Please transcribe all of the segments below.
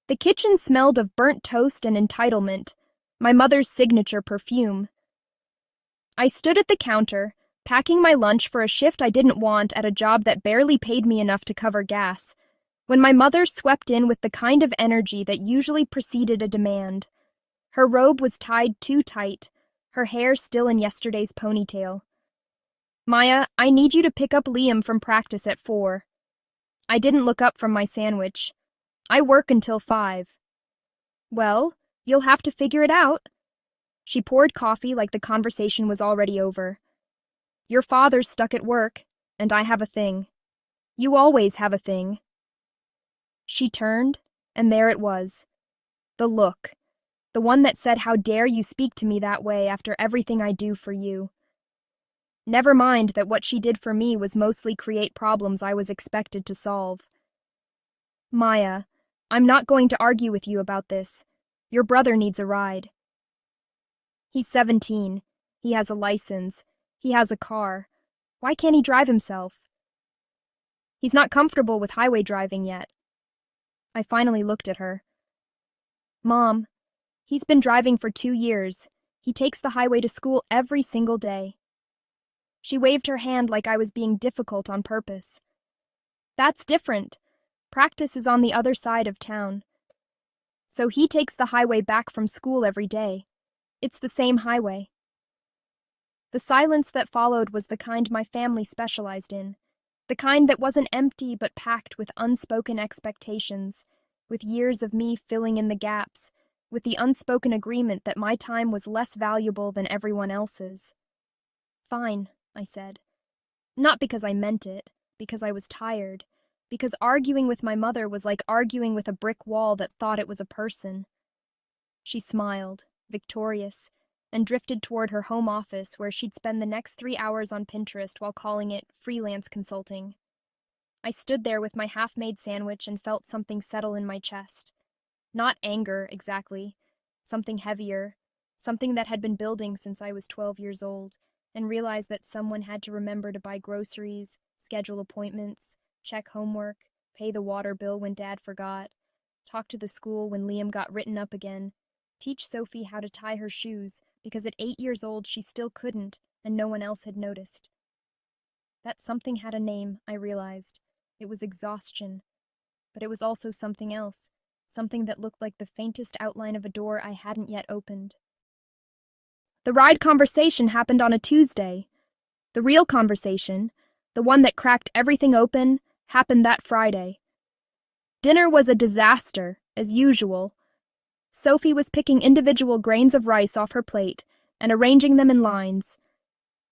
The kitchen smelled of burnt toast and entitlement, my mother's signature perfume. I stood at the counter, packing my lunch for a shift I didn't want at a job that barely paid me enough to cover gas, when my mother swept in with the kind of energy that usually preceded a demand. Her robe was tied too tight, her hair still in yesterday's ponytail. "Maya, I need you to pick up Liam from practice at 4. I didn't look up from my sandwich. "I work until 5. "Well, you'll have to figure it out." She poured coffee like the conversation was already over. "Your father's stuck at work, and I have a thing. You always have a thing." She turned, and there it was. The look. The one that said, "How dare you speak to me that way after everything I do for you?" Never mind that what she did for me was mostly create problems I was expected to solve. "Maya, I'm not going to argue with you about this. Your brother needs a ride. He's 17. He has a license. He has a car. Why can't he drive himself? He's not comfortable with highway driving yet." I finally looked at her. "Mom, he's been driving for 2 years. He takes the highway to school every single day." She waved her hand like I was being difficult on purpose. "That's different. Practice is on the other side of town. So he takes the highway back from school every day. It's the same highway." The silence that followed was the kind my family specialized in, the kind that wasn't empty but packed with unspoken expectations, with years of me filling in the gaps, with the unspoken agreement that my time was less valuable than everyone else's. "Fine," I said. Not because I meant it, because I was tired, because arguing with my mother was like arguing with a brick wall that thought it was a person. She smiled, victorious, and drifted toward her home office where she'd spend the next 3 hours on Pinterest while calling it freelance consulting. I stood there with my half-made sandwich and felt something settle in my chest. Not anger, exactly. Something heavier, something that had been building since I was 12 years old, and realized that someone had to remember to buy groceries, schedule appointments, check homework, pay the water bill when Dad forgot, talk to the school when Liam got written up again, teach Sophie how to tie her shoes because at 8 years old she still couldn't and no one else had noticed. That something had a name, I realized. It was exhaustion. But it was also something else, something that looked like the faintest outline of a door I hadn't yet opened. The ride conversation happened on a Tuesday. The real conversation, the one that cracked everything open, happened that Friday. Dinner was a disaster, as usual. Sophie was picking individual grains of rice off her plate and arranging them in lines.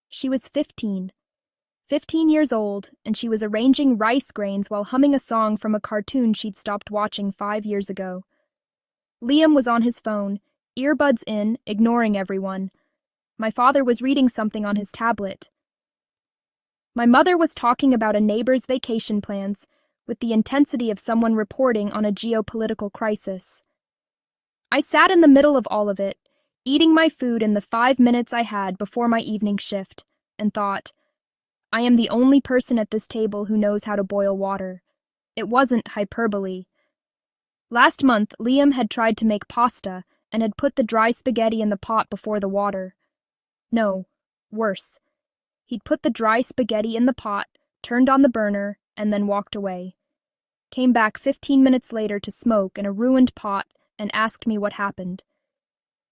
She was 15. 15 years old, and she was arranging rice grains while humming a song from a cartoon she'd stopped watching 5 years ago. Liam was on his phone, earbuds in, ignoring everyone. My father was reading something on his tablet. My mother was talking about a neighbor's vacation plans with the intensity of someone reporting on a geopolitical crisis. I sat in the middle of all of it, eating my food in the 5 minutes I had before my evening shift, and thought, I am the only person at this table who knows how to boil water. It wasn't hyperbole. Last month, Liam had tried to make pasta and had put the dry spaghetti in the pot before the water. No, worse. He'd put the dry spaghetti in the pot, turned on the burner, and then walked away. Came back 15 minutes later to smoke in a ruined pot and asked me what happened.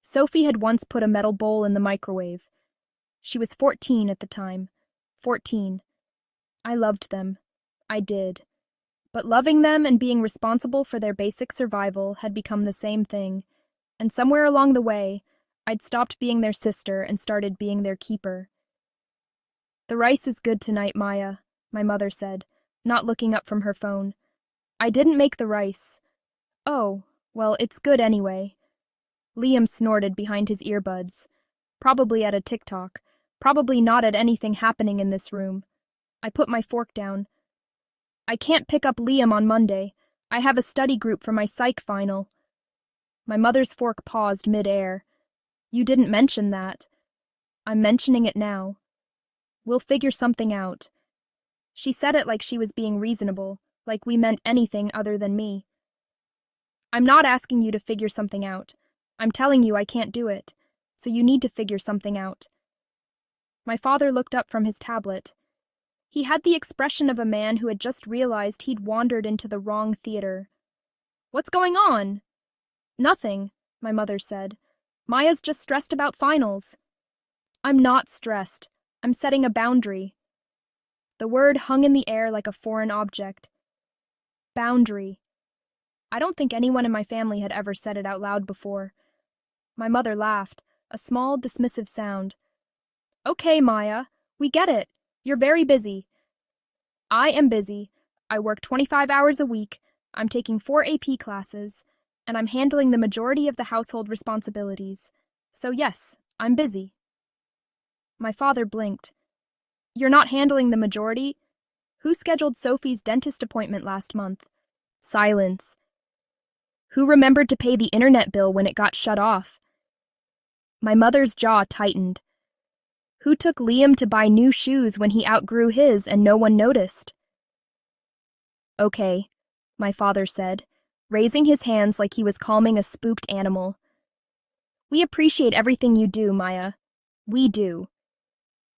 Sophie had once put a metal bowl in the microwave. She was 14 at the time. 14. I loved them. I did. But loving them and being responsible for their basic survival had become the same thing, and somewhere along the way, I'd stopped being their sister and started being their keeper. The rice is good tonight, Maya, my mother said, not looking up from her phone. I didn't make the rice. Oh, well, it's good anyway. Liam snorted behind his earbuds, probably at a TikTok, probably not at anything happening in this room. I put my fork down. I can't pick up Liam on Monday. I have a study group for my psych final. My mother's fork paused mid-air. You didn't mention that. I'm mentioning it now. We'll figure something out. She said it like she was being reasonable, like we meant anything other than me. I'm not asking you to figure something out. I'm telling you I can't do it, so you need to figure something out. My father looked up from his tablet. He had the expression of a man who had just realized he'd wandered into the wrong theater. What's going on? Nothing, my mother said. Maya's just stressed about finals. I'm not stressed. I'm setting a boundary. The word hung in the air like a foreign object. Boundary. I don't think anyone in my family had ever said it out loud before. My mother laughed, a small, dismissive sound. Okay, Maya, we get it. You're very busy. I am busy. I work 25 hours a week. I'm taking 4 AP classes, and I'm handling the majority of the household responsibilities. So yes, I'm busy. My father blinked. You're not handling the majority? Who scheduled Sophie's dentist appointment last month? Silence. Who remembered to pay the internet bill when it got shut off? My mother's jaw tightened. Who took Liam to buy new shoes when he outgrew his and no one noticed? Okay, my father said, raising his hands like he was calming a spooked animal. We appreciate everything you do, Maya. We do.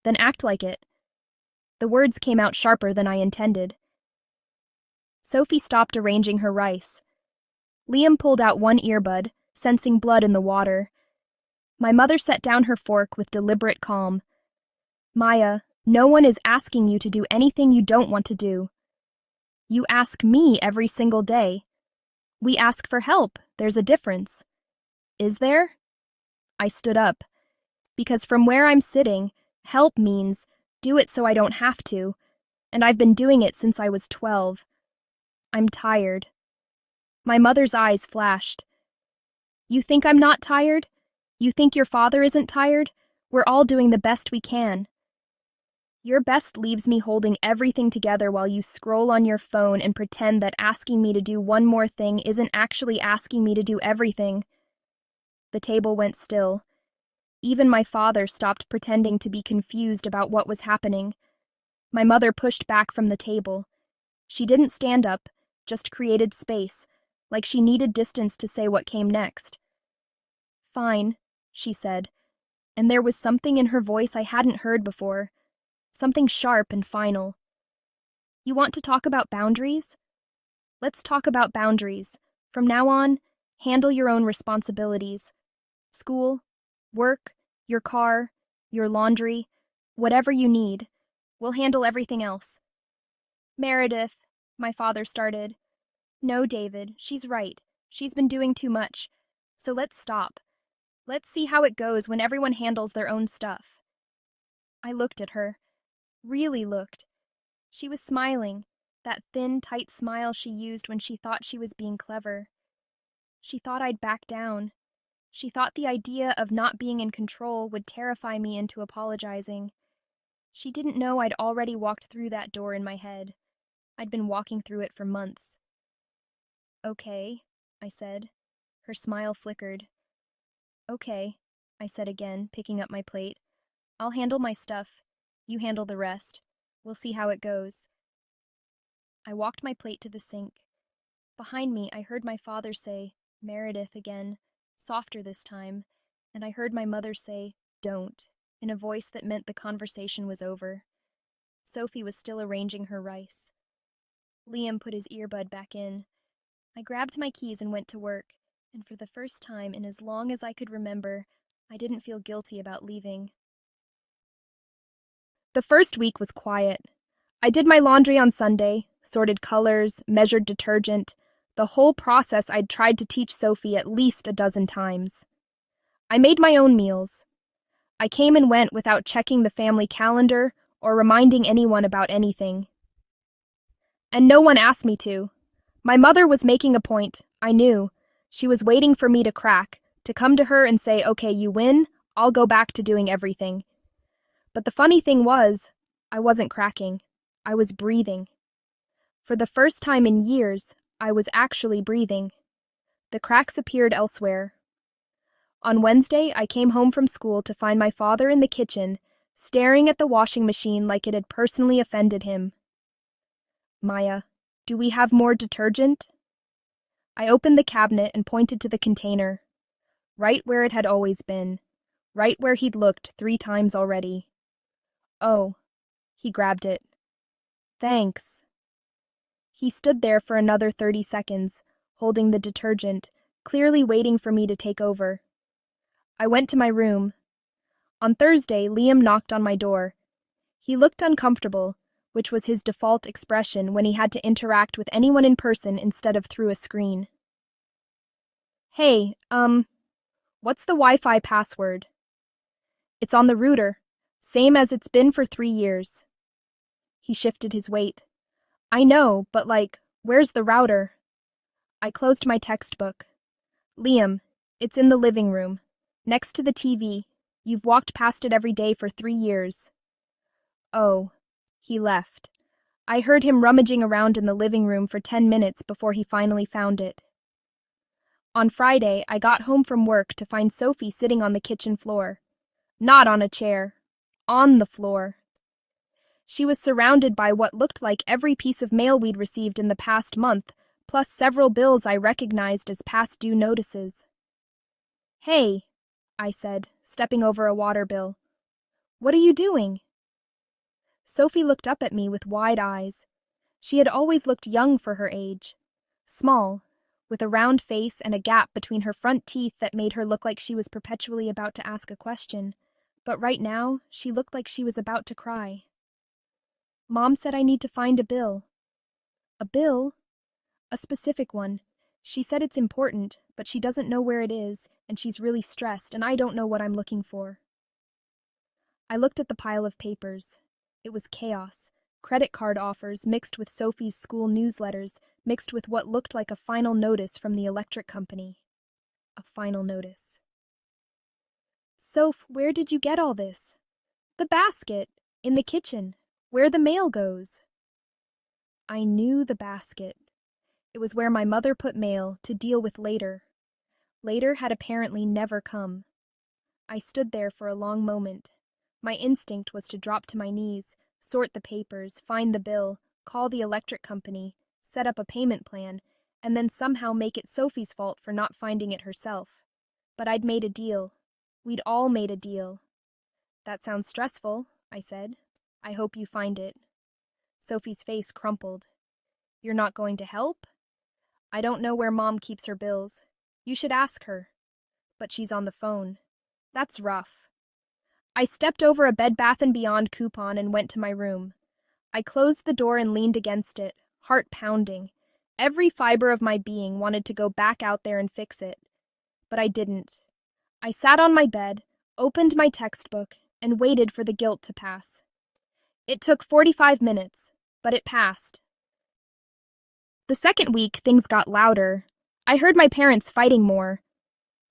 Then act like it. The words came out sharper than I intended. Sophie stopped arranging her rice. Liam pulled out one earbud, sensing blood in the water. My mother set down her fork with deliberate calm. Maya, no one is asking you to do anything you don't want to do. You ask me every single day. We ask for help. There's a difference. Is there? I stood up. Because from where I'm sitting, help means do it so I don't have to, and I've been doing it since I was 12. I'm tired. My mother's eyes flashed. You think I'm not tired? You think your father isn't tired? We're all doing the best we can. Your best leaves me holding everything together while you scroll on your phone and pretend that asking me to do one more thing isn't actually asking me to do everything. The table went still. Even my father stopped pretending to be confused about what was happening. My mother pushed back from the table. She didn't stand up, just created space, like she needed distance to say what came next. Fine, she said, and there was something in her voice I hadn't heard before. Something sharp and final. You want to talk about boundaries? Let's talk about boundaries. From now on, handle your own responsibilities. School, work, your car, your laundry, whatever you need. We'll handle everything else. Meredith, my father started. No, David, she's right. She's been doing too much. So let's stop. Let's see how it goes when everyone handles their own stuff. I looked at her. Really looked. She was smiling, that thin, tight smile she used when she thought she was being clever. She thought I'd back down. She thought the idea of not being in control would terrify me into apologizing. She didn't know I'd already walked through that door in my head. I'd been walking through it for months. Okay, I said. Her smile flickered. Okay, I said again, picking up my plate. I'll handle my stuff. You handle the rest. We'll see how it goes. I walked my plate to the sink. Behind me, I heard my father say, Meredith again, softer this time, and I heard my mother say, don't, in a voice that meant the conversation was over. Sophie was still arranging her rice. Liam put his earbud back in. I grabbed my keys and went to work, and for the first time in as long as I could remember, I didn't feel guilty about leaving. The first week was quiet. I did my laundry on Sunday, sorted colors, measured detergent, the whole process I'd tried to teach Sophie at least a dozen times. I made my own meals. I came and went without checking the family calendar or reminding anyone about anything. And no one asked me to. My mother was making a point, I knew. She was waiting for me to crack, to come to her and say, okay, you win, I'll go back to doing everything. But the funny thing was, I wasn't cracking. I was breathing. For the first time in years, I was actually breathing. The cracks appeared elsewhere. On Wednesday, I came home from school to find my father in the kitchen, staring at the washing machine like it had personally offended him. Maya, do we have more detergent? I opened the cabinet and pointed to the container, right where it had always been, right where he'd looked 3 times already. Oh, he grabbed it. Thanks. He stood there for another 30 seconds, holding the detergent, clearly waiting for me to take over. I went to my room. On Thursday, Liam knocked on my door. He looked uncomfortable, which was his default expression when he had to interact with anyone in person instead of through a screen. Hey, what's the Wi-Fi password? It's on the router, same as it's been for 3 years. He shifted his weight. I know, but where's the router? I closed my textbook. Liam, it's in the living room, next to the TV. You've walked past it every day for 3 years. Oh, he left. I heard him rummaging around in the living room for 10 minutes before he finally found it. On Friday, I got home from work to find Sophie sitting on the kitchen floor. Not on a chair. On the floor. She was surrounded by what looked like every piece of mail we'd received in the past month, plus several bills I recognized as past due notices. Hey, I said, stepping over a water bill. What are you doing? Sophie looked up at me with wide eyes. She had always looked young for her age. Small, with a round face and a gap between her front teeth that made her look like she was perpetually about to ask a question. But right now, she looked like she was about to cry. Mom said I need to find a bill. A bill? A specific one. She said it's important, but she doesn't know where it is, and she's really stressed, and I don't know what I'm looking for. I looked at the pile of papers. It was chaos. Credit card offers mixed with Sophie's school newsletters, mixed with what looked like a final notice from the electric company. A final notice. Soph, where did you get all this? The basket. In the kitchen. Where the mail goes. I knew the basket. It was where my mother put mail to deal with later. Later had apparently never come. I stood there for a long moment. My instinct was to drop to my knees, sort the papers, find the bill, call the electric company, set up a payment plan, and then somehow make it Sophie's fault for not finding it herself. But I'd made a deal. We'd all made a deal. That sounds stressful, I said. I hope you find it. Sophie's face crumpled. You're not going to help? I don't know where Mom keeps her bills. You should ask her. But she's on the phone. That's rough. I stepped over a Bed Bath & Beyond coupon and went to my room. I closed the door and leaned against it, heart pounding. Every fiber of my being wanted to go back out there and fix it. But I didn't. I sat on my bed, opened my textbook, and waited for the guilt to pass. It took 45 minutes, but it passed. The second week, things got louder. I heard my parents fighting more.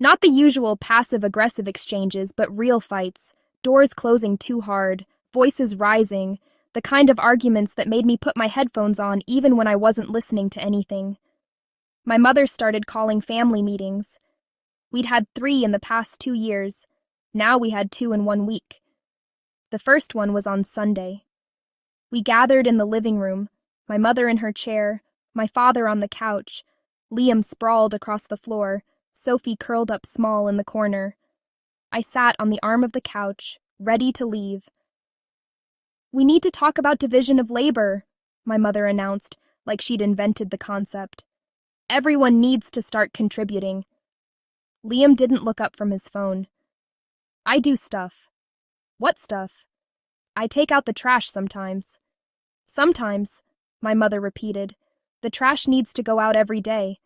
Not the usual passive-aggressive exchanges, but real fights. Doors closing too hard, voices rising, the kind of arguments that made me put my headphones on even when I wasn't listening to anything. My mother started calling family meetings. We'd had 3 in the past 2 years. Now we had 2 in 1 week. The first one was on Sunday. We gathered in the living room, my mother in her chair, my father on the couch, Liam sprawled across the floor, Sophie curled up small in the corner. I sat on the arm of the couch, ready to leave. We need to talk about division of labor, my mother announced, like she'd invented the concept. Everyone needs to start contributing. Liam didn't look up from his phone. I do stuff. What stuff? I take out the trash sometimes. Sometimes, my mother repeated. The trash needs to go out every day.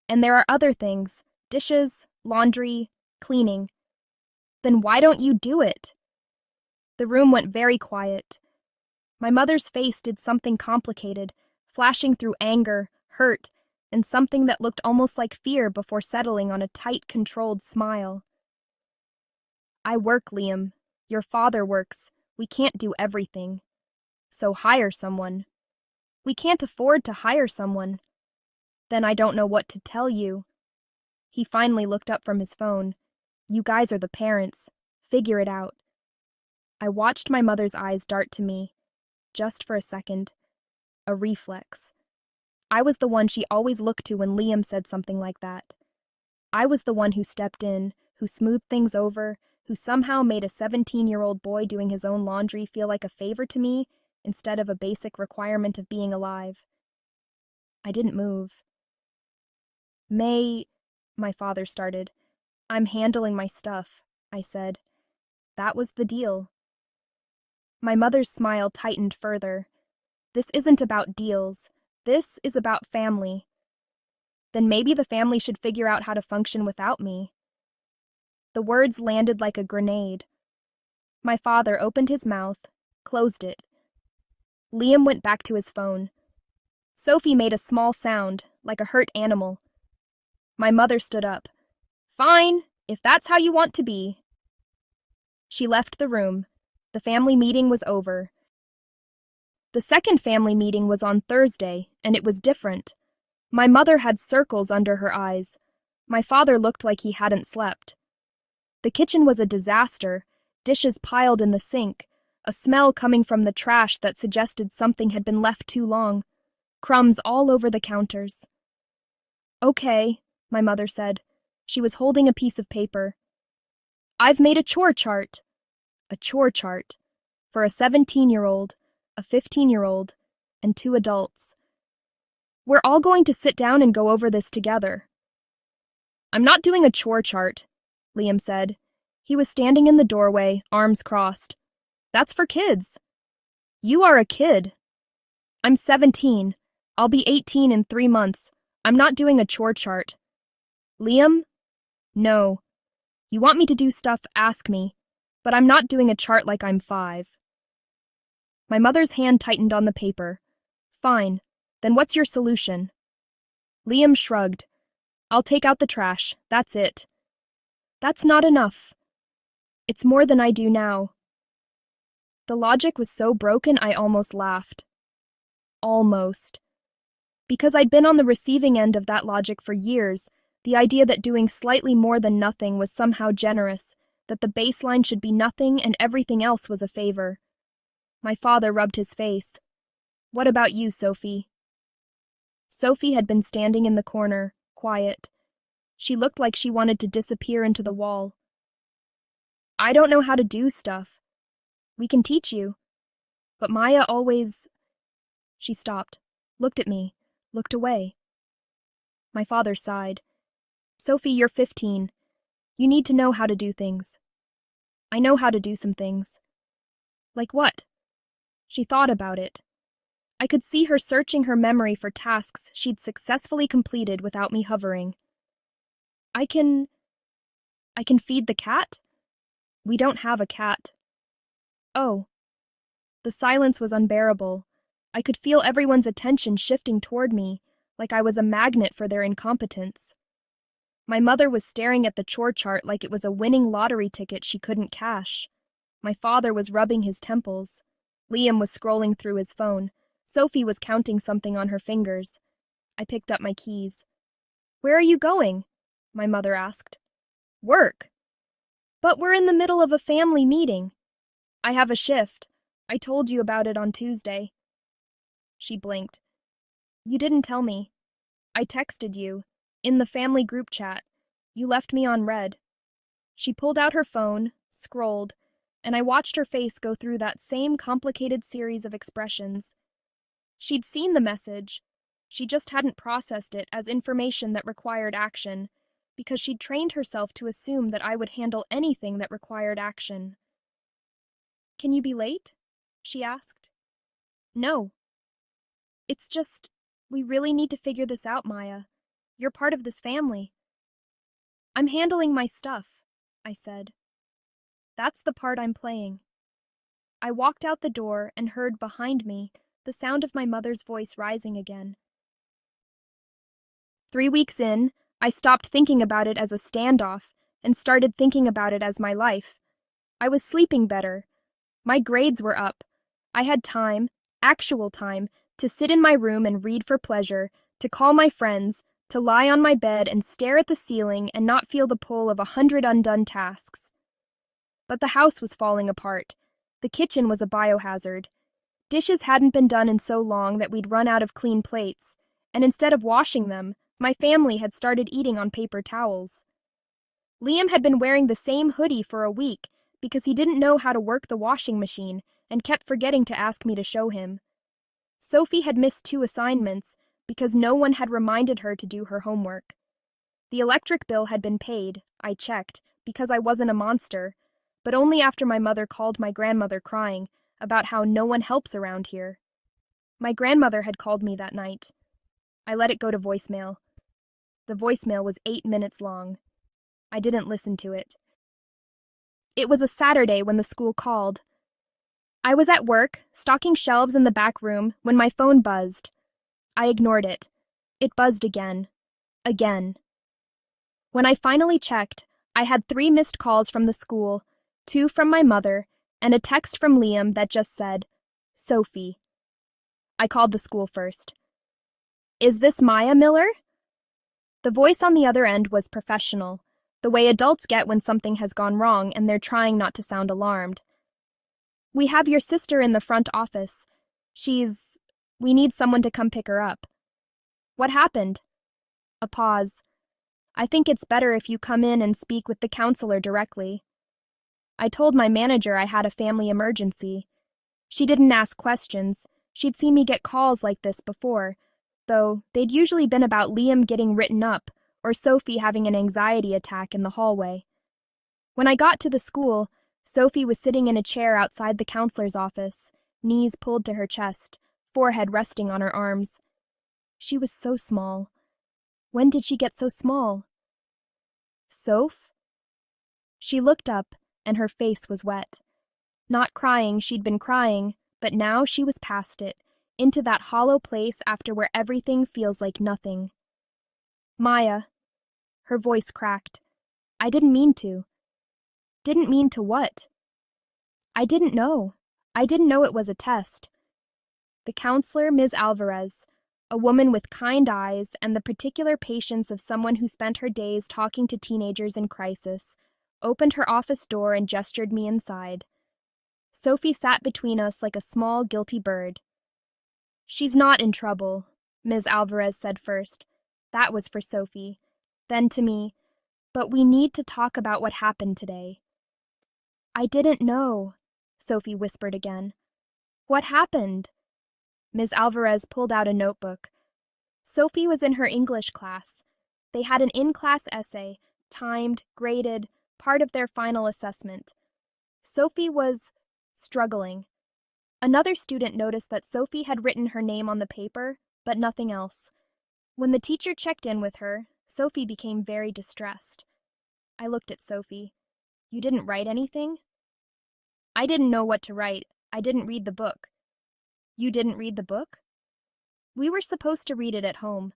And there are other things, dishes, laundry, cleaning. Then why don't you do it? The room went very quiet. My mother's face did something complicated, flashing through anger, hurt, and something that looked almost like fear before settling on a tight, controlled smile. I work, Liam. Your father works. We can't do everything. So hire someone. We can't afford to hire someone. Then I don't know what to tell you. He finally looked up from his phone. You guys are the parents. Figure it out. I watched my mother's eyes dart to me. Just for a second. A reflex. I was the one she always looked to when Liam said something like that. I was the one who stepped in, who smoothed things over, who somehow made a 17-year-old boy doing his own laundry feel like a favor to me instead of a basic requirement of being alive. I didn't move. May, my father started. I'm handling my stuff, I said. That was the deal. My mother's smile tightened further. This isn't about deals. This is about family. Then maybe the family should figure out how to function without me. The words landed like a grenade. My father opened his mouth, closed it. Liam went back to his phone. Sophie made a small sound, like a hurt animal. My mother stood up. Fine, if that's how you want to be. She left the room. The family meeting was over. The second family meeting was on Thursday, and it was different. My mother had circles under her eyes. My father looked like he hadn't slept. The kitchen was a disaster, dishes piled in the sink, a smell coming from the trash that suggested something had been left too long, crumbs all over the counters. Okay, my mother said. She was holding a piece of paper. I've made a chore chart. A chore chart. For a 17-year-old, a 15-year-old, and 2 adults. We're all going to sit down and go over this together. I'm not doing a chore chart, Liam said. He was standing in the doorway, arms crossed. That's for kids. You are a kid. I'm 17. I'll be 18 in 3 months. I'm not doing a chore chart. Liam? No. You want me to do stuff, ask me. But I'm not doing a chart like I'm 5. My mother's hand tightened on the paper. Fine. Then what's your solution? Liam shrugged. I'll take out the trash. That's it. That's not enough. It's more than I do now. The logic was so broken I almost laughed. Almost. Because I'd been on the receiving end of that logic for years, the idea that doing slightly more than nothing was somehow generous, that the baseline should be nothing and everything else was a favor. My father rubbed his face. What about you, Sophie? Sophie had been standing in the corner, quiet. She looked like she wanted to disappear into the wall. I don't know how to do stuff. We can teach you. But Maya always... She stopped, looked at me, looked away. My father sighed. Sophie, you're 15. You need to know how to do things. I know how to do some things. Like what? She thought about it. I could see her searching her memory for tasks she'd successfully completed without me hovering. I can feed the cat? We don't have a cat. Oh. The silence was unbearable. I could feel everyone's attention shifting toward me, like I was a magnet for their incompetence. My mother was staring at the chore chart like it was a winning lottery ticket she couldn't cash. My father was rubbing his temples. Liam was scrolling through his phone. Sophie was counting something on her fingers. I picked up my keys. Where are you going? My mother asked. Work. But we're in the middle of a family meeting. I have a shift. I told you about it on Tuesday. She blinked. You didn't tell me. I texted you. In the family group chat. You left me on red. She pulled out her phone, scrolled, and I watched her face go through that same complicated series of expressions. She'd seen the message. She just hadn't processed it as information that required action, because she'd trained herself to assume that I would handle anything that required action. Can you be late? She asked. No. It's just, we really need to figure this out, Maya. You're part of this family. I'm handling my stuff, I said. That's the part I'm playing. I walked out the door and heard behind me the sound of my mother's voice rising again. 3 weeks in, I stopped thinking about it as a standoff and started thinking about it as my life. I was sleeping better. My grades were up. I had time, actual time, to sit in my room and read for pleasure, to call my friends, to lie on my bed and stare at the ceiling and not feel the pull of 100 undone tasks. But the house was falling apart. The kitchen was a biohazard. Dishes hadn't been done in so long that we'd run out of clean plates, and instead of washing them, my family had started eating on paper towels. Liam had been wearing the same hoodie for a week because he didn't know how to work the washing machine and kept forgetting to ask me to show him. Sophie had missed 2 assignments because no one had reminded her to do her homework. The electric bill had been paid, I checked, because I wasn't a monster, but only after my mother called my grandmother crying about how no one helps around here. My grandmother had called me that night. I let it go to voicemail. The voicemail was 8 minutes long. I didn't listen to it. It was a Saturday when the school called. I was at work, stocking shelves in the back room, when my phone buzzed. I ignored it. It buzzed again. Again. When I finally checked, I had 3 missed calls from the school, 2 from my mother, and a text from Liam that just said, Sophie. I called the school first. Is this Maya Miller? The voice on the other end was professional, the way adults get when something has gone wrong and they're trying not to sound alarmed. We have your sister in the front office. We need someone to come pick her up. What happened? A pause. I think it's better if you come in and speak with the counselor directly. I told my manager I had a family emergency. She didn't ask questions. She'd seen me get calls like this before, though they'd usually been about Liam getting written up or Sophie having an anxiety attack in the hallway. When I got to the school, Sophie was sitting in a chair outside the counselor's office, knees pulled to her chest, forehead resting on her arms. She was so small. When did she get so small? Soph? She looked up, and her face was wet. Not crying, she'd been crying, but now she was past it, into that hollow place after where everything feels like nothing. Maya. Her voice cracked. I didn't mean to. Didn't mean to what? I didn't know. I didn't know it was a test. The counselor, Ms. Alvarez, a woman with kind eyes and the particular patience of someone who spent her days talking to teenagers in crisis, opened her office door and gestured me inside. Sophie sat between us like a small, guilty bird. She's not in trouble, Ms. Alvarez said first. That was for Sophie. Then to me, but we need to talk about what happened today. I didn't know, Sophie whispered again. What happened? Ms. Alvarez pulled out a notebook. Sophie was in her English class. They had an in-class essay, timed, graded, part of their final assessment. Sophie was struggling. Another student noticed that Sophie had written her name on the paper, but nothing else. When the teacher checked in with her, Sophie became very distressed. I looked at Sophie. You didn't write anything? I didn't know what to write. I didn't read the book. You didn't read the book? We were supposed to read it at home,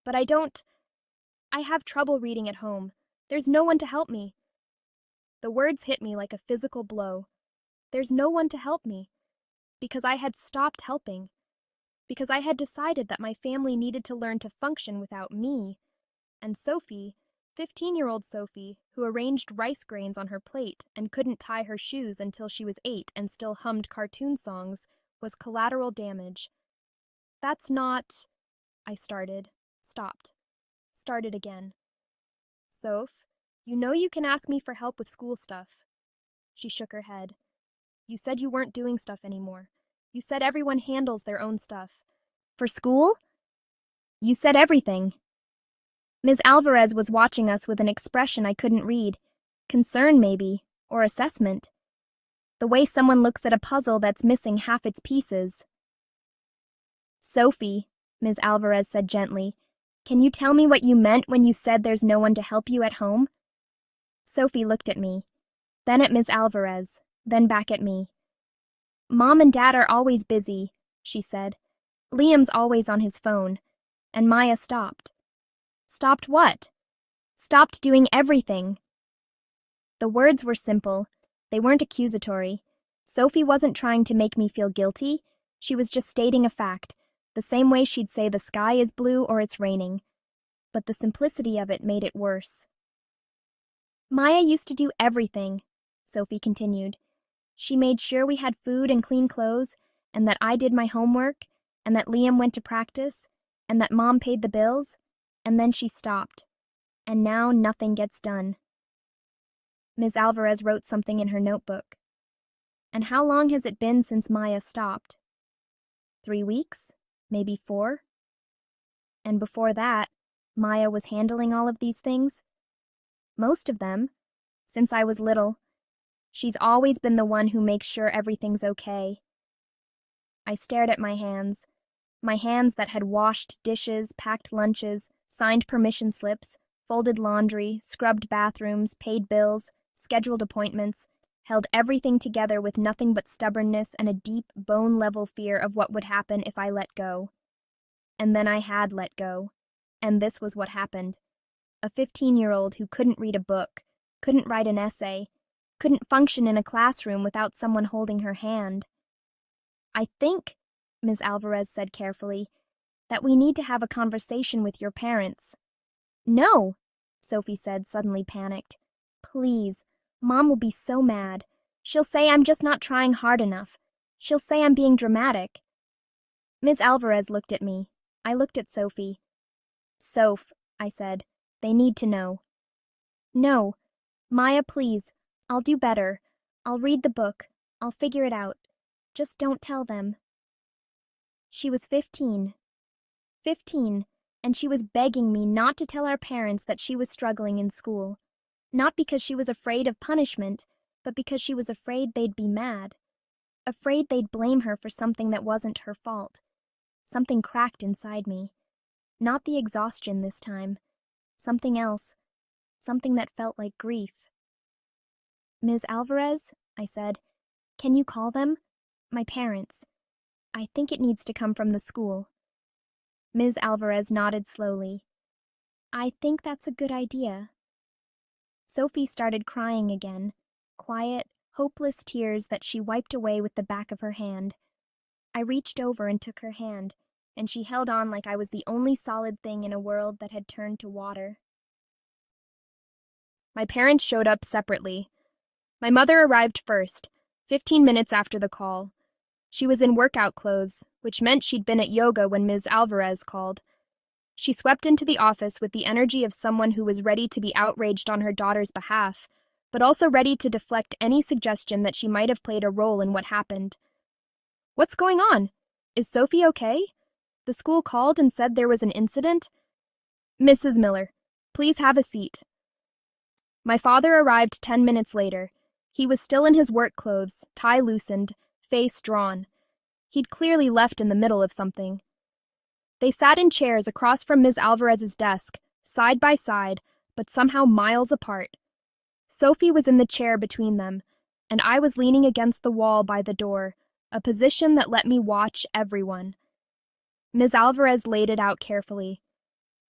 but I have trouble reading at home. There's no one to help me. The words hit me like a physical blow. There's no one to help me. Because I had stopped helping. Because I had decided that my family needed to learn to function without me. And Sophie, 15-year-old Sophie, who arranged rice grains on her plate and couldn't tie her shoes until she was 8 and still hummed cartoon songs, was collateral damage. That's not... I started. Stopped. Started again. Soph, you know you can ask me for help with school stuff. She shook her head. You said you weren't doing stuff anymore. You said everyone handles their own stuff. For school? You said everything. Ms. Alvarez was watching us with an expression I couldn't read. Concern, maybe, or assessment. The way someone looks at a puzzle that's missing half its pieces. Sophie, Ms. Alvarez said gently, can you tell me what you meant when you said there's no one to help you at home? Sophie looked at me, then at Ms. Alvarez, then back at me. Mom and Dad are always busy, she said. Liam's always on his phone. And Maya stopped. Stopped what? Stopped doing everything. The words were simple. They weren't accusatory. Sophie wasn't trying to make me feel guilty. She was just stating a fact, the same way she'd say the sky is blue or it's raining. But the simplicity of it made it worse. Maya used to do everything, Sophie continued. She made sure we had food and clean clothes, and that I did my homework, and that Liam went to practice. and that Mom paid the bills, and then she stopped, and now nothing gets done. Ms. Alvarez wrote something in her notebook. And how long has it been since Maya stopped? 3 weeks? Maybe 4? And before that, Maya was handling all of these things? Most of them, since I was little. She's always been the one who makes sure everything's okay. I stared at my hands that had washed dishes, packed lunches, signed permission slips, folded laundry, scrubbed bathrooms, paid bills, scheduled appointments, held everything together with nothing but stubbornness and a deep, bone-level fear of what would happen if I let go. And then I had let go. And this was what happened. A 15-year-old who couldn't read a book, couldn't write an essay, couldn't function in a classroom without someone holding her hand. I think, Ms. Alvarez said carefully, that we need to have a conversation with your parents. No, Sophie said, suddenly panicked. Please, Mom will be so mad. She'll say I'm just not trying hard enough. She'll say I'm being dramatic. Ms. Alvarez looked at me. I looked at Sophie. Soph, I said, they need to know. No, Maya, please. I'll do better. I'll read the book. I'll figure it out. Just don't tell them. She was 15. 15, and she was begging me not to tell our parents that she was struggling in school. Not because she was afraid of punishment, but because she was afraid they'd be mad. Afraid they'd blame her for something that wasn't her fault. Something cracked inside me. Not the exhaustion this time. Something else. Something that felt like grief. Ms. Alvarez, I said, can you call them? My parents. I think it needs to come from the school. Ms. Alvarez nodded slowly. I think that's a good idea. Sophie started crying again, quiet, hopeless tears that she wiped away with the back of her hand. I reached over and took her hand, and she held on like I was the only solid thing in a world that had turned to water. My parents showed up separately. My mother arrived first, 15 minutes after the call. She was in workout clothes, which meant she'd been at yoga when Ms. Alvarez called. She swept into the office with the energy of someone who was ready to be outraged on her daughter's behalf, but also ready to deflect any suggestion that she might have played a role in what happened. What's going on? Is Sophie okay? The school called and said there was an incident? Mrs. Miller, please have a seat. My father arrived 10 minutes later. He was still in his work clothes, tie loosened, face drawn. He'd clearly left in the middle of something. They sat in chairs across from Ms. Alvarez's desk, side by side, but somehow miles apart. Sophie was in the chair between them, and I was leaning against the wall by the door, a position that let me watch everyone. Ms. Alvarez laid it out carefully.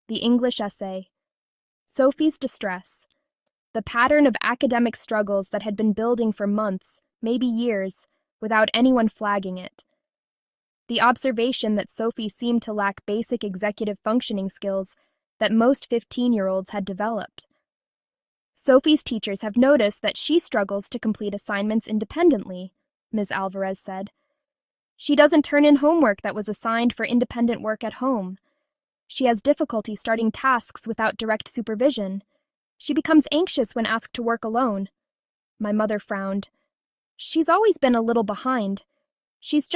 The English essay. Sophie's distress. The pattern of academic struggles that had been building for months, maybe years, without anyone flagging it. The observation that Sophie seemed to lack basic executive functioning skills that most 15-year-olds had developed. Sophie's teachers have noticed that she struggles to complete assignments independently, Ms. Alvarez said. She doesn't turn in homework that was assigned for independent work at home. She has difficulty starting tasks without direct supervision. She becomes anxious when asked to work alone. My mother frowned. She's always been a little behind. She's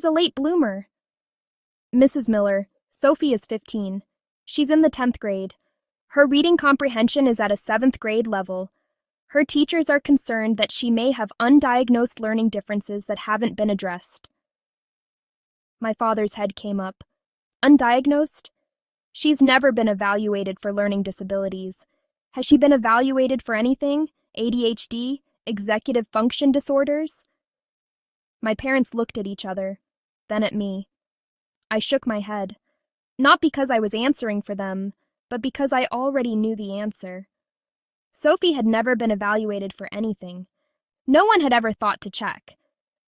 a late bloomer. Mrs. Miller, Sophie is 15. She's in the 10th grade. Her reading comprehension is at a 7th grade level. Her teachers are concerned that she may have undiagnosed learning differences that haven't been addressed. My father's head came up. Undiagnosed? She's never been evaluated for learning disabilities. Has she been evaluated for anything? ADHD? Executive function disorders? My parents looked at each other, then at me. I shook my head, not because I was answering for them, but because I already knew the answer. Sophie had never been evaluated for anything. No one had ever thought to check.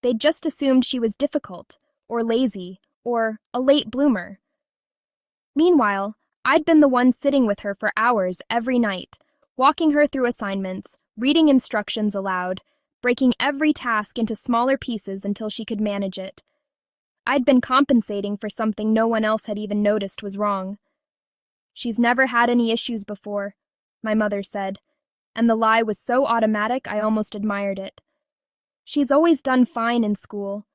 They'd just assumed she was difficult, or lazy, or a late bloomer. Meanwhile, I'd been the one sitting with her for hours every night, walking her through assignments, reading instructions aloud, breaking every task into smaller pieces until she could manage it. I'd been compensating for something no one else had even noticed was wrong. "She's never had any issues before," my mother said, and the lie was so automatic I almost admired it. "She's always done fine in school."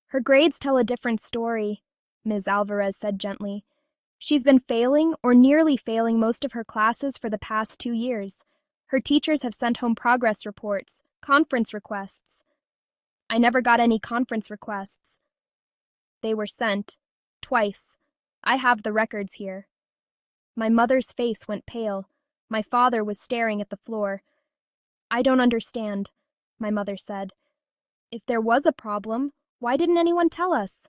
"Her grades tell a different story," Ms. Alvarez said gently. "She's been failing or nearly failing most of her classes for the past 2 years. Her teachers have sent home progress reports, conference requests." "I never got any conference requests." "They were sent. Twice. I have the records here." My mother's face went pale. My father was staring at the floor. "I don't understand," my mother said. "If there was a problem, why didn't anyone tell us?"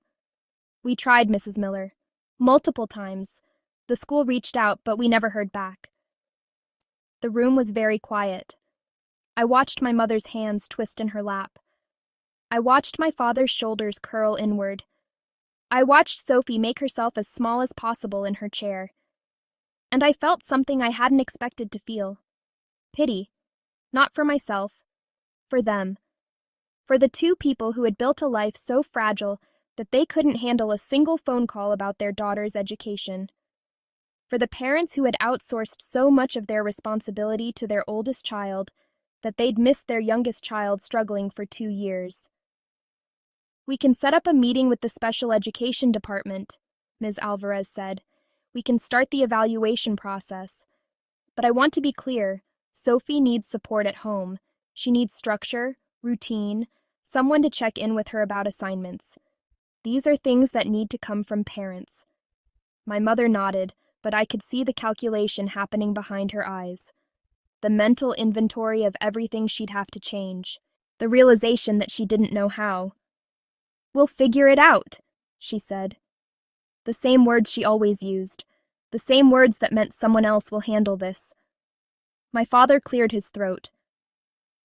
"We tried, Mrs. Miller. Multiple times. The school reached out, but we never heard back." The room was very quiet. I watched my mother's hands twist in her lap. I watched my father's shoulders curl inward. I watched Sophie make herself as small as possible in her chair. And I felt something I hadn't expected to feel. Pity. Not for myself. For them. For the 2 people who had built a life so fragile that they couldn't handle a single phone call about their daughter's education. For the parents who had outsourced so much of their responsibility to their oldest child that they'd missed their youngest child struggling for 2 years. "We can set up a meeting with the special education department," Ms. Alvarez said. "We can start the evaluation process. But I want to be clear, Sophie needs support at home. She needs structure, routine, someone to check in with her about assignments. These are things that need to come from parents." My mother nodded, but I could see the calculation happening behind her eyes. The mental inventory of everything she'd have to change. The realization that she didn't know how. "We'll figure it out," she said. The same words she always used. The same words that meant someone else will handle this. My father cleared his throat.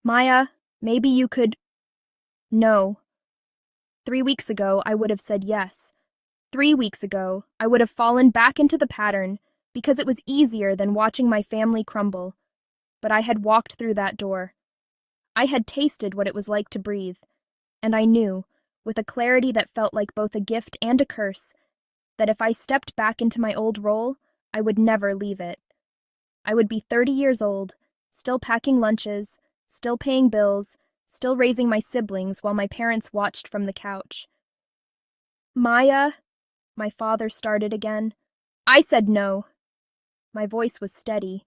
"Maya, maybe you could—" "No." 3 weeks ago, I would have said yes. 3 weeks ago, I would have fallen back into the pattern because it was easier than watching my family crumble. But I had walked through that door. I had tasted what it was like to breathe. And I knew, with a clarity that felt like both a gift and a curse, that if I stepped back into my old role, I would never leave it. I would be 30 years old, still packing lunches, still paying bills, still raising my siblings while my parents watched from the couch. "Maya," my father started again. I said no. My voice was steady.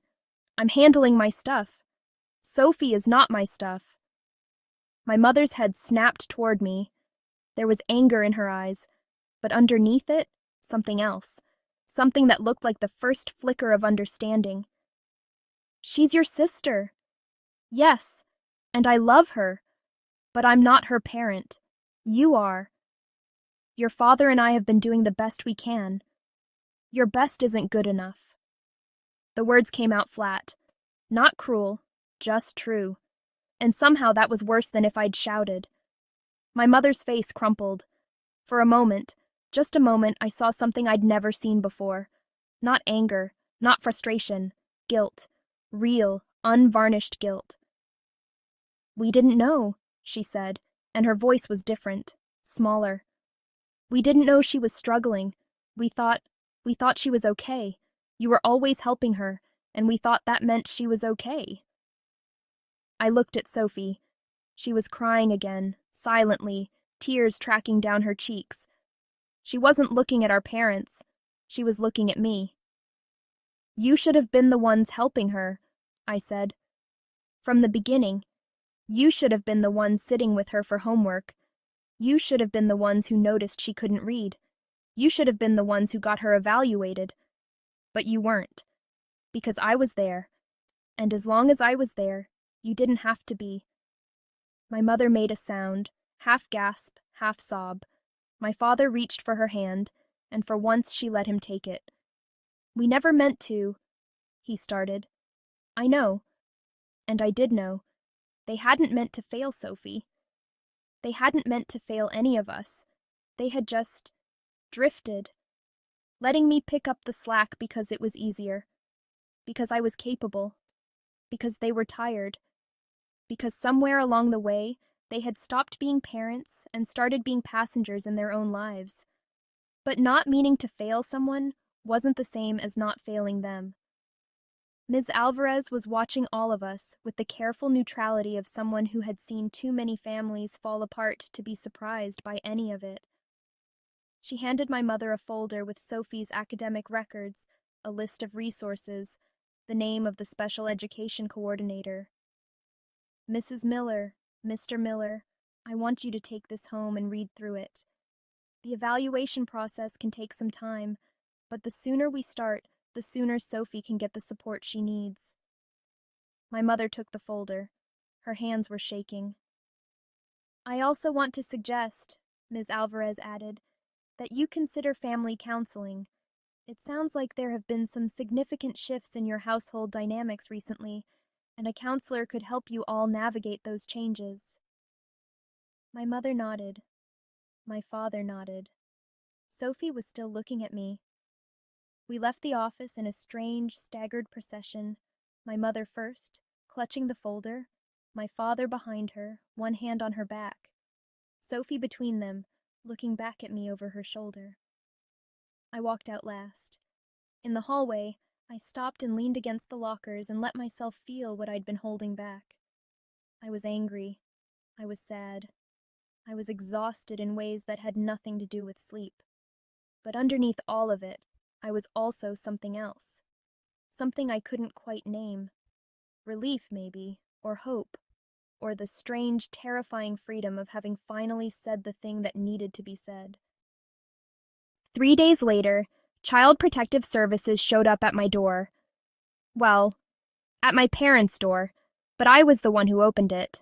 "I'm handling my stuff. Sophie is not my stuff." My mother's head snapped toward me. There was anger in her eyes, but underneath it, something else. Something that looked like the first flicker of understanding. "She's your sister." "Yes, and I love her. But I'm not her parent. You are. Your father and I have been doing the best we can. Your best isn't good enough." The words came out flat. Not cruel, just true. And somehow that was worse than if I'd shouted. My mother's face crumpled. For a moment, just a moment, I saw something I'd never seen before. Not anger, not frustration, guilt. Real, unvarnished guilt. "We didn't know," she said, and her voice was different, smaller. "We didn't know she was struggling. We thought she was okay. You were always helping her, and we thought that meant she was okay." I looked at Sophie. She was crying again, silently, tears tracking down her cheeks. She wasn't looking at our parents. She was looking at me. "You should have been the ones helping her," I said. "From the beginning. You should have been the ones sitting with her for homework. You should have been the ones who noticed she couldn't read. You should have been the ones who got her evaluated. But you weren't. Because I was there. And as long as I was there, you didn't have to be." My mother made a sound, half gasp, half sob. My father reached for her hand, and for once she let him take it. "We never meant to," he started. "I know. And I did know. They hadn't meant to fail Sophie. They hadn't meant to fail any of us. They had just drifted, letting me pick up the slack because it was easier, because I was capable, because they were tired, because somewhere along the way They had stopped being parents and started being passengers in their own lives. But not meaning to fail someone wasn't the same as not failing them. Ms. Alvarez was watching all of us with the careful neutrality of someone who had seen too many families fall apart to be surprised by any of it. She handed my mother a folder with Sophie's academic records, a list of resources, the name of the special education coordinator. "Mrs. Miller, Mr. Miller, I want you to take this home and read through it. The evaluation process can take some time, but the sooner we start, the sooner Sophie can get the support she needs." My mother took the folder. Her hands were shaking. "I also want to suggest," Ms. Alvarez added, "that you consider family counseling. It sounds like there have been some significant shifts in your household dynamics recently, and a counselor could help you all navigate those changes." My mother nodded. My father nodded. Sophie was still looking at me. We left the office in a strange, staggered procession, my mother first, clutching the folder, my father behind her, one hand on her back, Sophie between them, looking back at me over her shoulder. I walked out last. In the hallway, I stopped and leaned against the lockers and let myself feel what I'd been holding back. I was angry. I was sad. I was exhausted in ways that had nothing to do with sleep. But underneath all of it, I was also something else. Something I couldn't quite name. Relief, maybe, or hope, or the strange, terrifying freedom of having finally said the thing that needed to be said. 3 days later, Child Protective Services showed up at my door. Well, at my parents' door, but I was the one who opened it.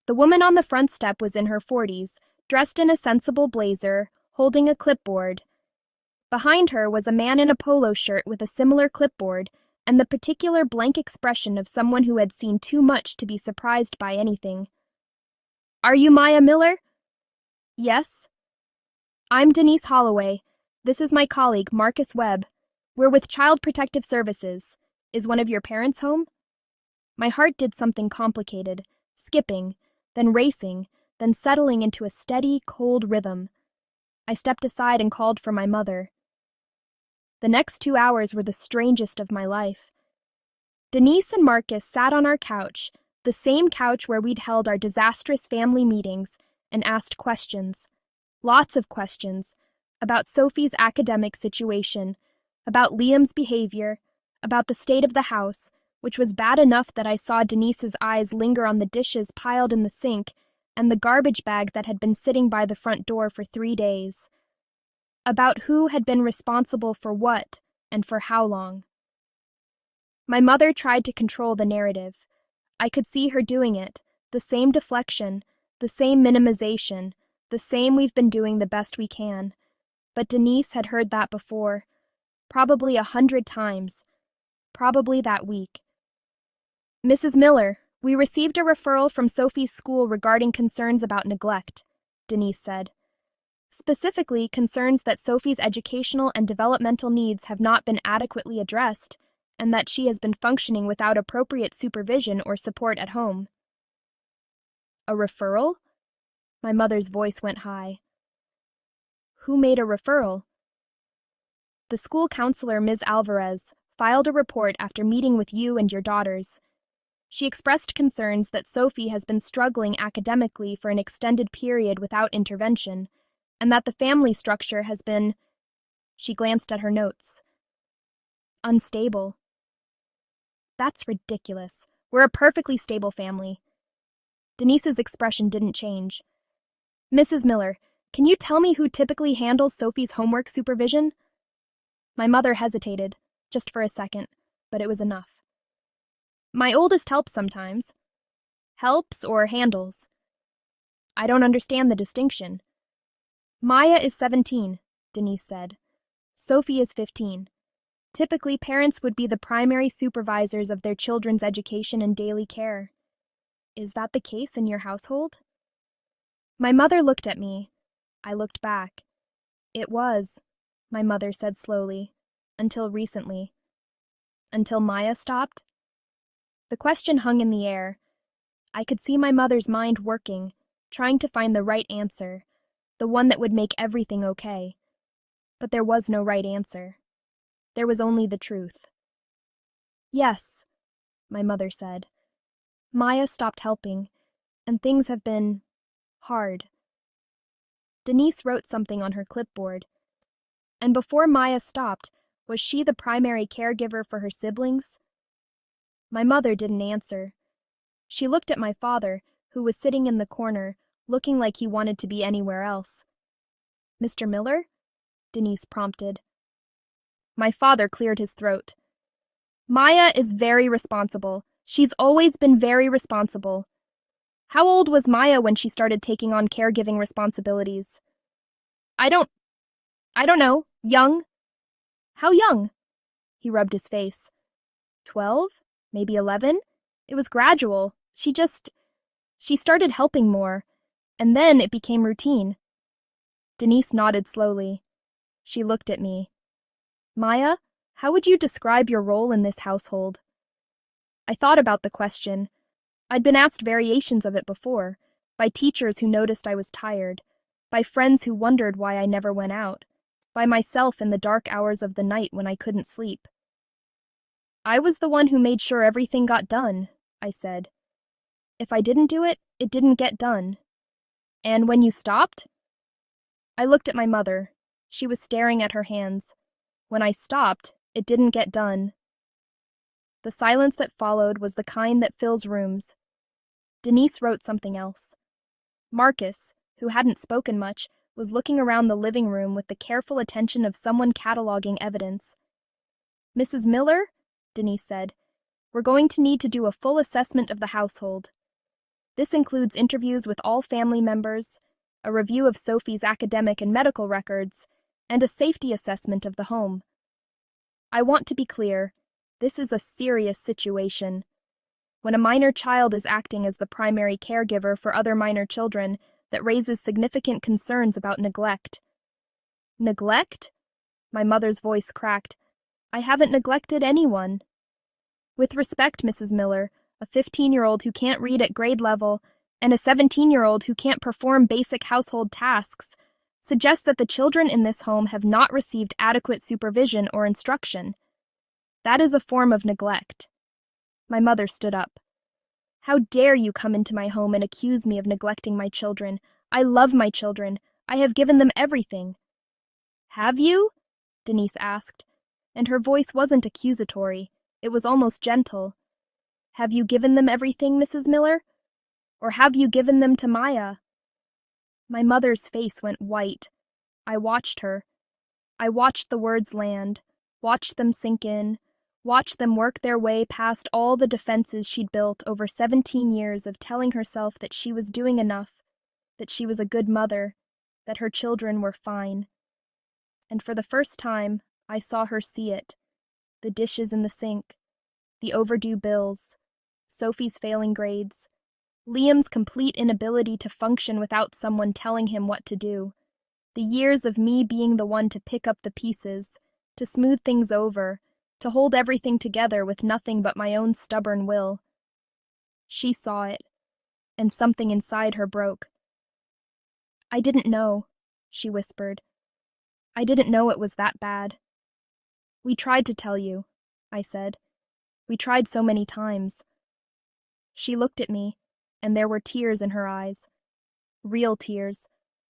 The woman on the front step was in her 40s, dressed in a sensible blazer, holding a clipboard. Behind her was a man in a polo shirt with a similar clipboard and the particular blank expression of someone who had seen too much to be surprised by anything. "Are you Maya Miller?" "Yes." "I'm Denise Holloway. This is my colleague, Marcus Webb. We're with Child Protective Services. Is one of your parents home?" My heart did something complicated, skipping, then racing, then settling into a steady, cold rhythm. I stepped aside and called for my mother. The next 2 hours were the strangest of my life. Denise and Marcus sat on our couch, the same couch where we'd held our disastrous family meetings, and asked questions. Lots of questions. About Sophie's academic situation, about Liam's behavior, about the state of the house, which was bad enough that I saw Denise's eyes linger on the dishes piled in the sink and the garbage bag that had been sitting by the front door for 3 days. About who had been responsible for what and for how long. My mother tried to control the narrative. I could see her doing it, the same deflection, the same minimization, the same "we've been doing the best we can." But Denise had heard that before, probably 100 times, probably that week. "Mrs. Miller, we received a referral from Sophie's school regarding concerns about neglect," Denise said. "Specifically, concerns that Sophie's educational and developmental needs have not been adequately addressed, and that she has been functioning without appropriate supervision or support at home." "A referral?" My mother's voice went high. "Who made a referral?" "The school counselor, Ms. Alvarez, filed a report after meeting with you and your daughters. She expressed concerns that Sophie has been struggling academically for an extended period without intervention, and that the family structure has been—" She glanced at her notes. "Unstable." "That's ridiculous. We're a perfectly stable family." Denise's expression didn't change. "Mrs. Miller, can you tell me who typically handles Sophie's homework supervision?" My mother hesitated, just for a second, but it was enough. "My oldest helps sometimes." "Helps or handles?" "I don't understand the distinction." "Maya is 17, Denise said. Sophie is 15. Typically, parents would be the primary supervisors of their children's education and daily care. Is that the case in your household?" My mother looked at me. I looked back. "It was," my mother said slowly, "until recently." "Until Maya stopped?" The question hung in the air. I could see my mother's mind working, trying to find the right answer, the one that would make everything okay. But there was no right answer. There was only the truth. Yes, my mother said. Maya stopped helping, and things have been hard. Denise wrote something on her clipboard. And before Maya stopped, was she the primary caregiver for her siblings? My mother didn't answer. She looked at my father, who was sitting in the corner, looking like he wanted to be anywhere else. Mr. Miller? Denise prompted. My father cleared his throat. Maya is very responsible. She's always been very responsible. How old was Maya when she started taking on caregiving responsibilities? I don't know. Young? How young? He rubbed his face. 12? Maybe 11? It was gradual. She started helping more, and then it became routine. Denise nodded slowly. She looked at me. Maya, how would you describe your role in this household? I thought about the question. I'd been asked variations of it before, by teachers who noticed I was tired, by friends who wondered why I never went out, by myself in the dark hours of the night when I couldn't sleep. I was the one who made sure everything got done, I said. If I didn't do it, it didn't get done. And when you stopped? I looked at my mother. She was staring at her hands. When I stopped, it didn't get done. The silence that followed was the kind that fills rooms. Denise wrote something else. Marcus, who hadn't spoken much, was looking around the living room with the careful attention of someone cataloging evidence. Mrs. Miller, Denise said, we're going to need to do a full assessment of the household. This includes interviews with all family members, a review of Sophie's academic and medical records, and a safety assessment of the home. I want to be clear, this is a serious situation. When a minor child is acting as the primary caregiver for other minor children, that raises significant concerns about neglect. Neglect? My mother's voice cracked. I haven't neglected anyone. With respect, Mrs. Miller, a 15-year-old who can't read at grade level and a 17-year-old who can't perform basic household tasks suggests that the children in this home have not received adequate supervision or instruction. That is a form of neglect. My mother stood up. How dare you come into my home and accuse me of neglecting my children? I love my children. I have given them everything. Have you? Denise asked, and her voice wasn't accusatory. It was almost gentle. Have you given them everything, Mrs. Miller? Or have you given them to Maya? My mother's face went white. I watched her. I watched the words land, watched them sink in, watched them work their way past all the defenses she'd built over 17 years of telling herself that she was doing enough, that she was a good mother, that her children were fine. And for the first time, I saw her see it. The dishes in the sink, the overdue bills, Sophie's failing grades, Liam's complete inability to function without someone telling him what to do, the years of me being the one to pick up the pieces, to smooth things over, to hold everything together with nothing but my own stubborn will. She saw it, and something inside her broke. I didn't know, she whispered. I didn't know it was that bad. We tried to tell you, I said. We tried so many times. She looked at me, and there were tears in her eyes. Real tears.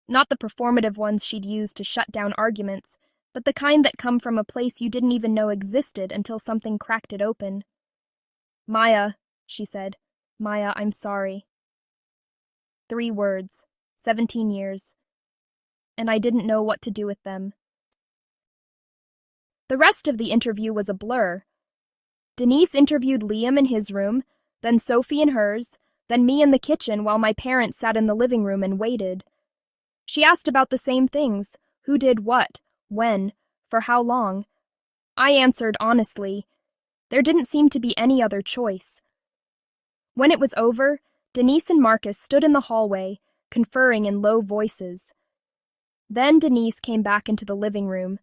Not the performative ones she'd used to shut down arguments, but the kind that come from a place you didn't even know existed until something cracked it open. Maya, she said. Maya, I'm sorry. 3 words, 17 years. And I didn't know what to do with them. The rest of the interview was a blur. Denise interviewed Liam in his room, then Sophie in hers, then me in the kitchen while my parents sat in the living room and waited. She asked about the same things, who did what, when, for how long. I answered honestly. There didn't seem to be any other choice. When it was over, Denise and Marcus stood in the hallway, conferring in low voices. Then Denise came back into the living room.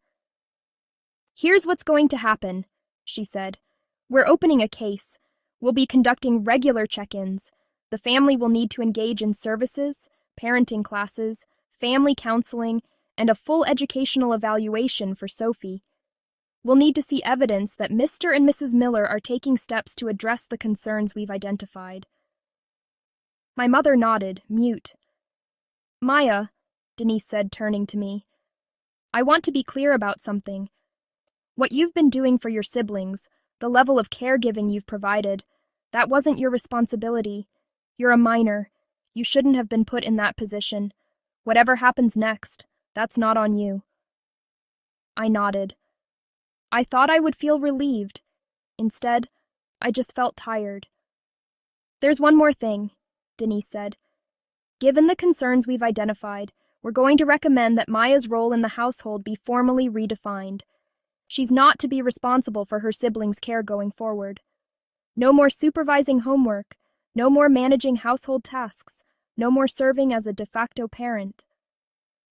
Here's what's going to happen, she said. We're opening a case. We'll be conducting regular check-ins. The family will need to engage in services, parenting classes, family counseling, and a full educational evaluation for Sophie. We'll need to see evidence that Mr. and Mrs. Miller are taking steps to address the concerns we've identified. My mother nodded, mute. Maya, Denise said, turning to me, I want to be clear about something. What you've been doing for your siblings, the level of caregiving you've provided, that wasn't your responsibility. You're a minor. You shouldn't have been put in that position. Whatever happens next, that's not on you. I nodded. I thought I would feel relieved. Instead, I just felt tired. There's one more thing, Denise said. Given the concerns we've identified, we're going to recommend that Maya's role in the household be formally redefined. She's not to be responsible for her siblings' care going forward. No more supervising homework, no more managing household tasks, no more serving as a de facto parent.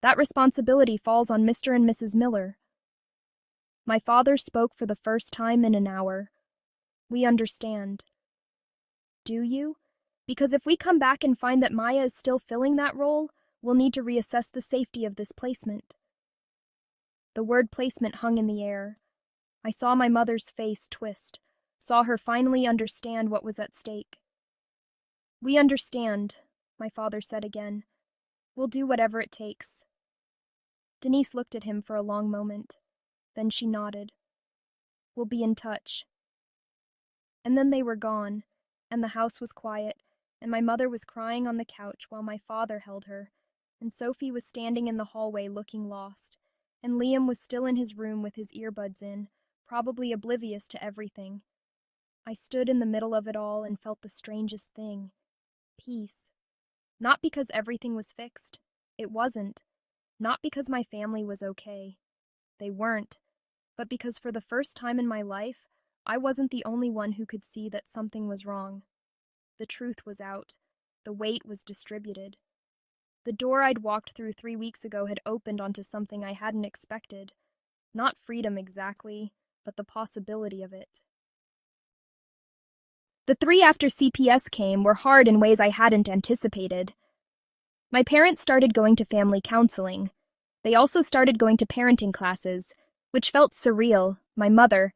That responsibility falls on Mr. and Mrs. Miller. My father spoke for the first time in an hour. We understand. Do you? Because if we come back and find that Maya is still filling that role, we'll need to reassess the safety of this placement. The word placement hung in the air. I saw my mother's face twist, saw her finally understand what was at stake. We understand, my father said again. We'll do whatever it takes. Denise looked at him for a long moment. Then she nodded. We'll be in touch. And then they were gone, and the house was quiet, and my mother was crying on the couch while my father held her, and Sophie was standing in the hallway looking lost, and Liam was still in his room with his earbuds in, probably oblivious to everything. I stood in the middle of it all and felt the strangest thing. Peace. Not because everything was fixed. It wasn't. Not because my family was okay. They weren't. But because for the first time in my life, I wasn't the only one who could see that something was wrong. The truth was out. The weight was distributed. The door I'd walked through 3 weeks ago had opened onto something I hadn't expected. Not freedom exactly, but the possibility of it. The 3 after CPS came were hard in ways I hadn't anticipated. My parents started going to family counseling. They also started going to parenting classes, which felt surreal. My mother,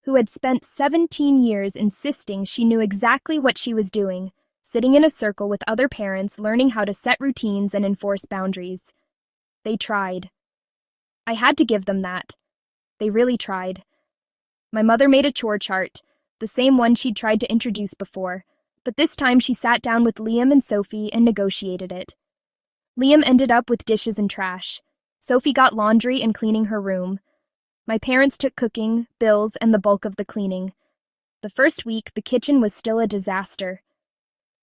who had spent 17 years insisting she knew exactly what she was doing, sitting in a circle with other parents learning how to set routines and enforce boundaries. They tried. I had to give them that. They really tried. My mother made a chore chart, the same one she'd tried to introduce before, but this time she sat down with Liam and Sophie and negotiated it. Liam ended up with dishes and trash. Sophie got laundry and cleaning her room. My parents took cooking, bills, and the bulk of the cleaning. The first week, the kitchen was still a disaster.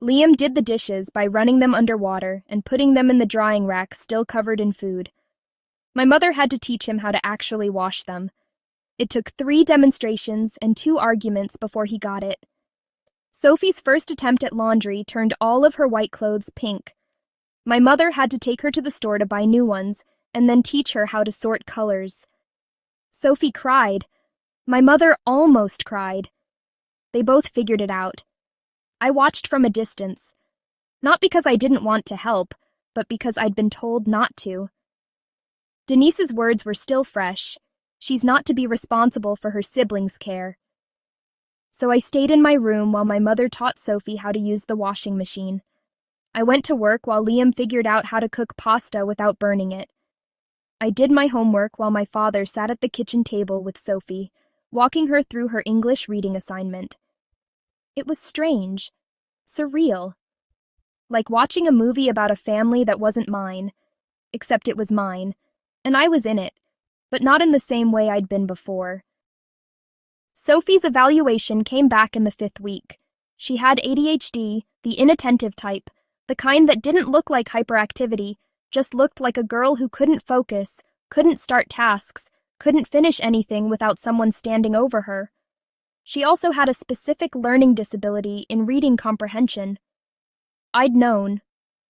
Liam did the dishes by running them under water and putting them in the drying rack still covered in food. My mother had to teach him how to actually wash them. It took 3 demonstrations and 2 arguments before he got it. Sophie's first attempt at laundry turned all of her white clothes pink. My mother had to take her to the store to buy new ones and then teach her how to sort colors. Sophie cried. My mother almost cried. They both figured it out. I watched from a distance, not because I didn't want to help, but because I'd been told not to. Denise's words were still fresh. She's not to be responsible for her siblings' care. So I stayed in my room while my mother taught Sophie how to use the washing machine. I went to work while Liam figured out how to cook pasta without burning it. I did my homework while my father sat at the kitchen table with Sophie, walking her through her English reading assignment. It was strange, surreal, like watching a movie about a family that wasn't mine, except it was mine, and I was in it, but not in the same way I'd been before. Sophie's evaluation came back in the 5th week. She had ADHD, the inattentive type, the kind that didn't look like hyperactivity, just looked like a girl who couldn't focus, couldn't start tasks, couldn't finish anything without someone standing over her. She also had a specific learning disability in reading comprehension. I'd known.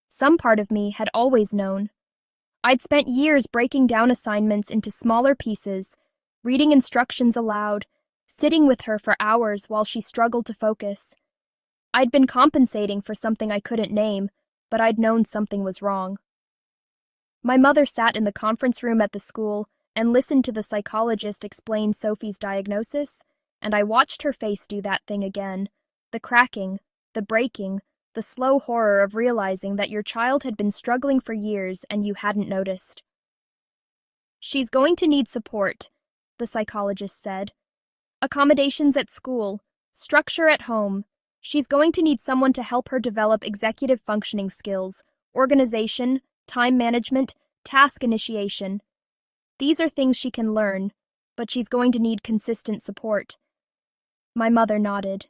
Some part of me had always known. I'd spent years breaking down assignments into smaller pieces, reading instructions aloud, sitting with her for hours while she struggled to focus. I'd been compensating for something I couldn't name, but I'd known something was wrong. My mother sat in the conference room at the school and listened to the psychologist explain Sophie's diagnosis, and I watched her face do that thing again, the cracking, the breaking, the slow horror of realizing that your child had been struggling for years and you hadn't noticed. She's going to need support, the psychologist said. Accommodations at school, structure at home. She's going to need someone to help her develop executive functioning skills, organization, time management, task initiation. These are things she can learn, but she's going to need consistent support. My mother nodded.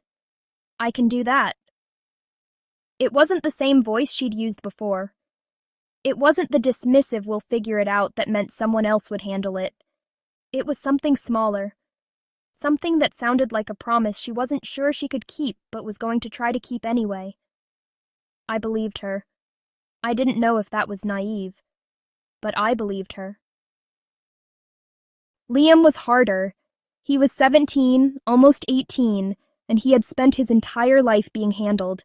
I can do that. It wasn't the same voice she'd used before. It wasn't the dismissive "we'll figure it out" that meant someone else would handle it. It was something smaller. Something that sounded like a promise she wasn't sure she could keep but was going to try to keep anyway. I believed her. I didn't know if that was naive, but I believed her. Liam was harder. He was 17, almost 18, and he had spent his entire life being handled.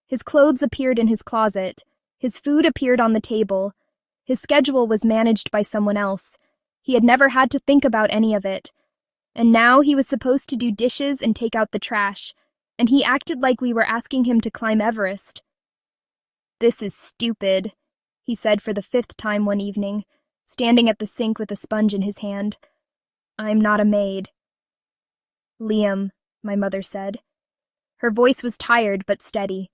His clothes appeared in his closet. His food appeared on the table. His schedule was managed by someone else. He had never had to think about any of it. And now he was supposed to do dishes and take out the trash, and he acted like we were asking him to climb Everest. "This is stupid," he said for the 5th time one evening, standing at the sink with a sponge in his hand. "I'm not a maid." "Liam," my mother said. Her voice was tired but steady.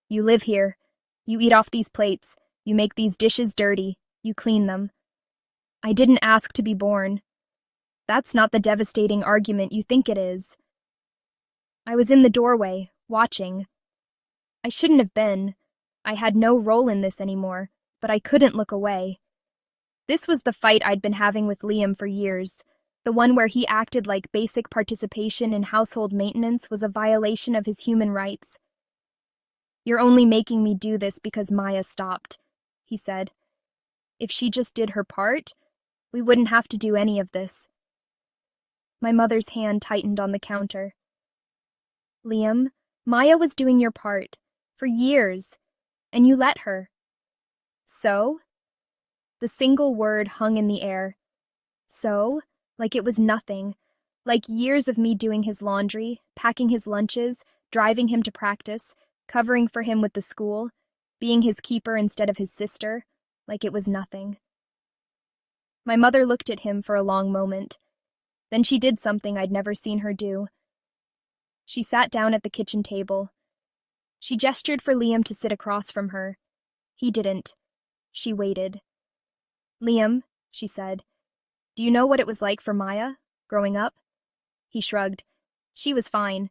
"You live here. You eat off these plates. You make these dishes dirty. You clean them. I didn't ask to be born. That's not the devastating argument you think it is." I was in the doorway, watching. I shouldn't have been. I had no role in this anymore, but I couldn't look away. This was the fight I'd been having with Liam for years, the one where he acted like basic participation in household maintenance was a violation of his human rights. "You're only making me do this because Maya stopped," he said. "If she just did her part, we wouldn't have to do any of this." My mother's hand tightened on the counter. "Liam, Maya was doing your part, for years, and you let her." "So?" The single word hung in the air. So, like it was nothing, like years of me doing his laundry, packing his lunches, driving him to practice, covering for him with the school, being his keeper instead of his sister, like it was nothing. My mother looked at him for a long moment. Then she did something I'd never seen her do. She sat down at the kitchen table. She gestured for Liam to sit across from her. He didn't. She waited. "Liam," she said, "do you know what it was like for Maya, growing up?" He shrugged. "She was fine."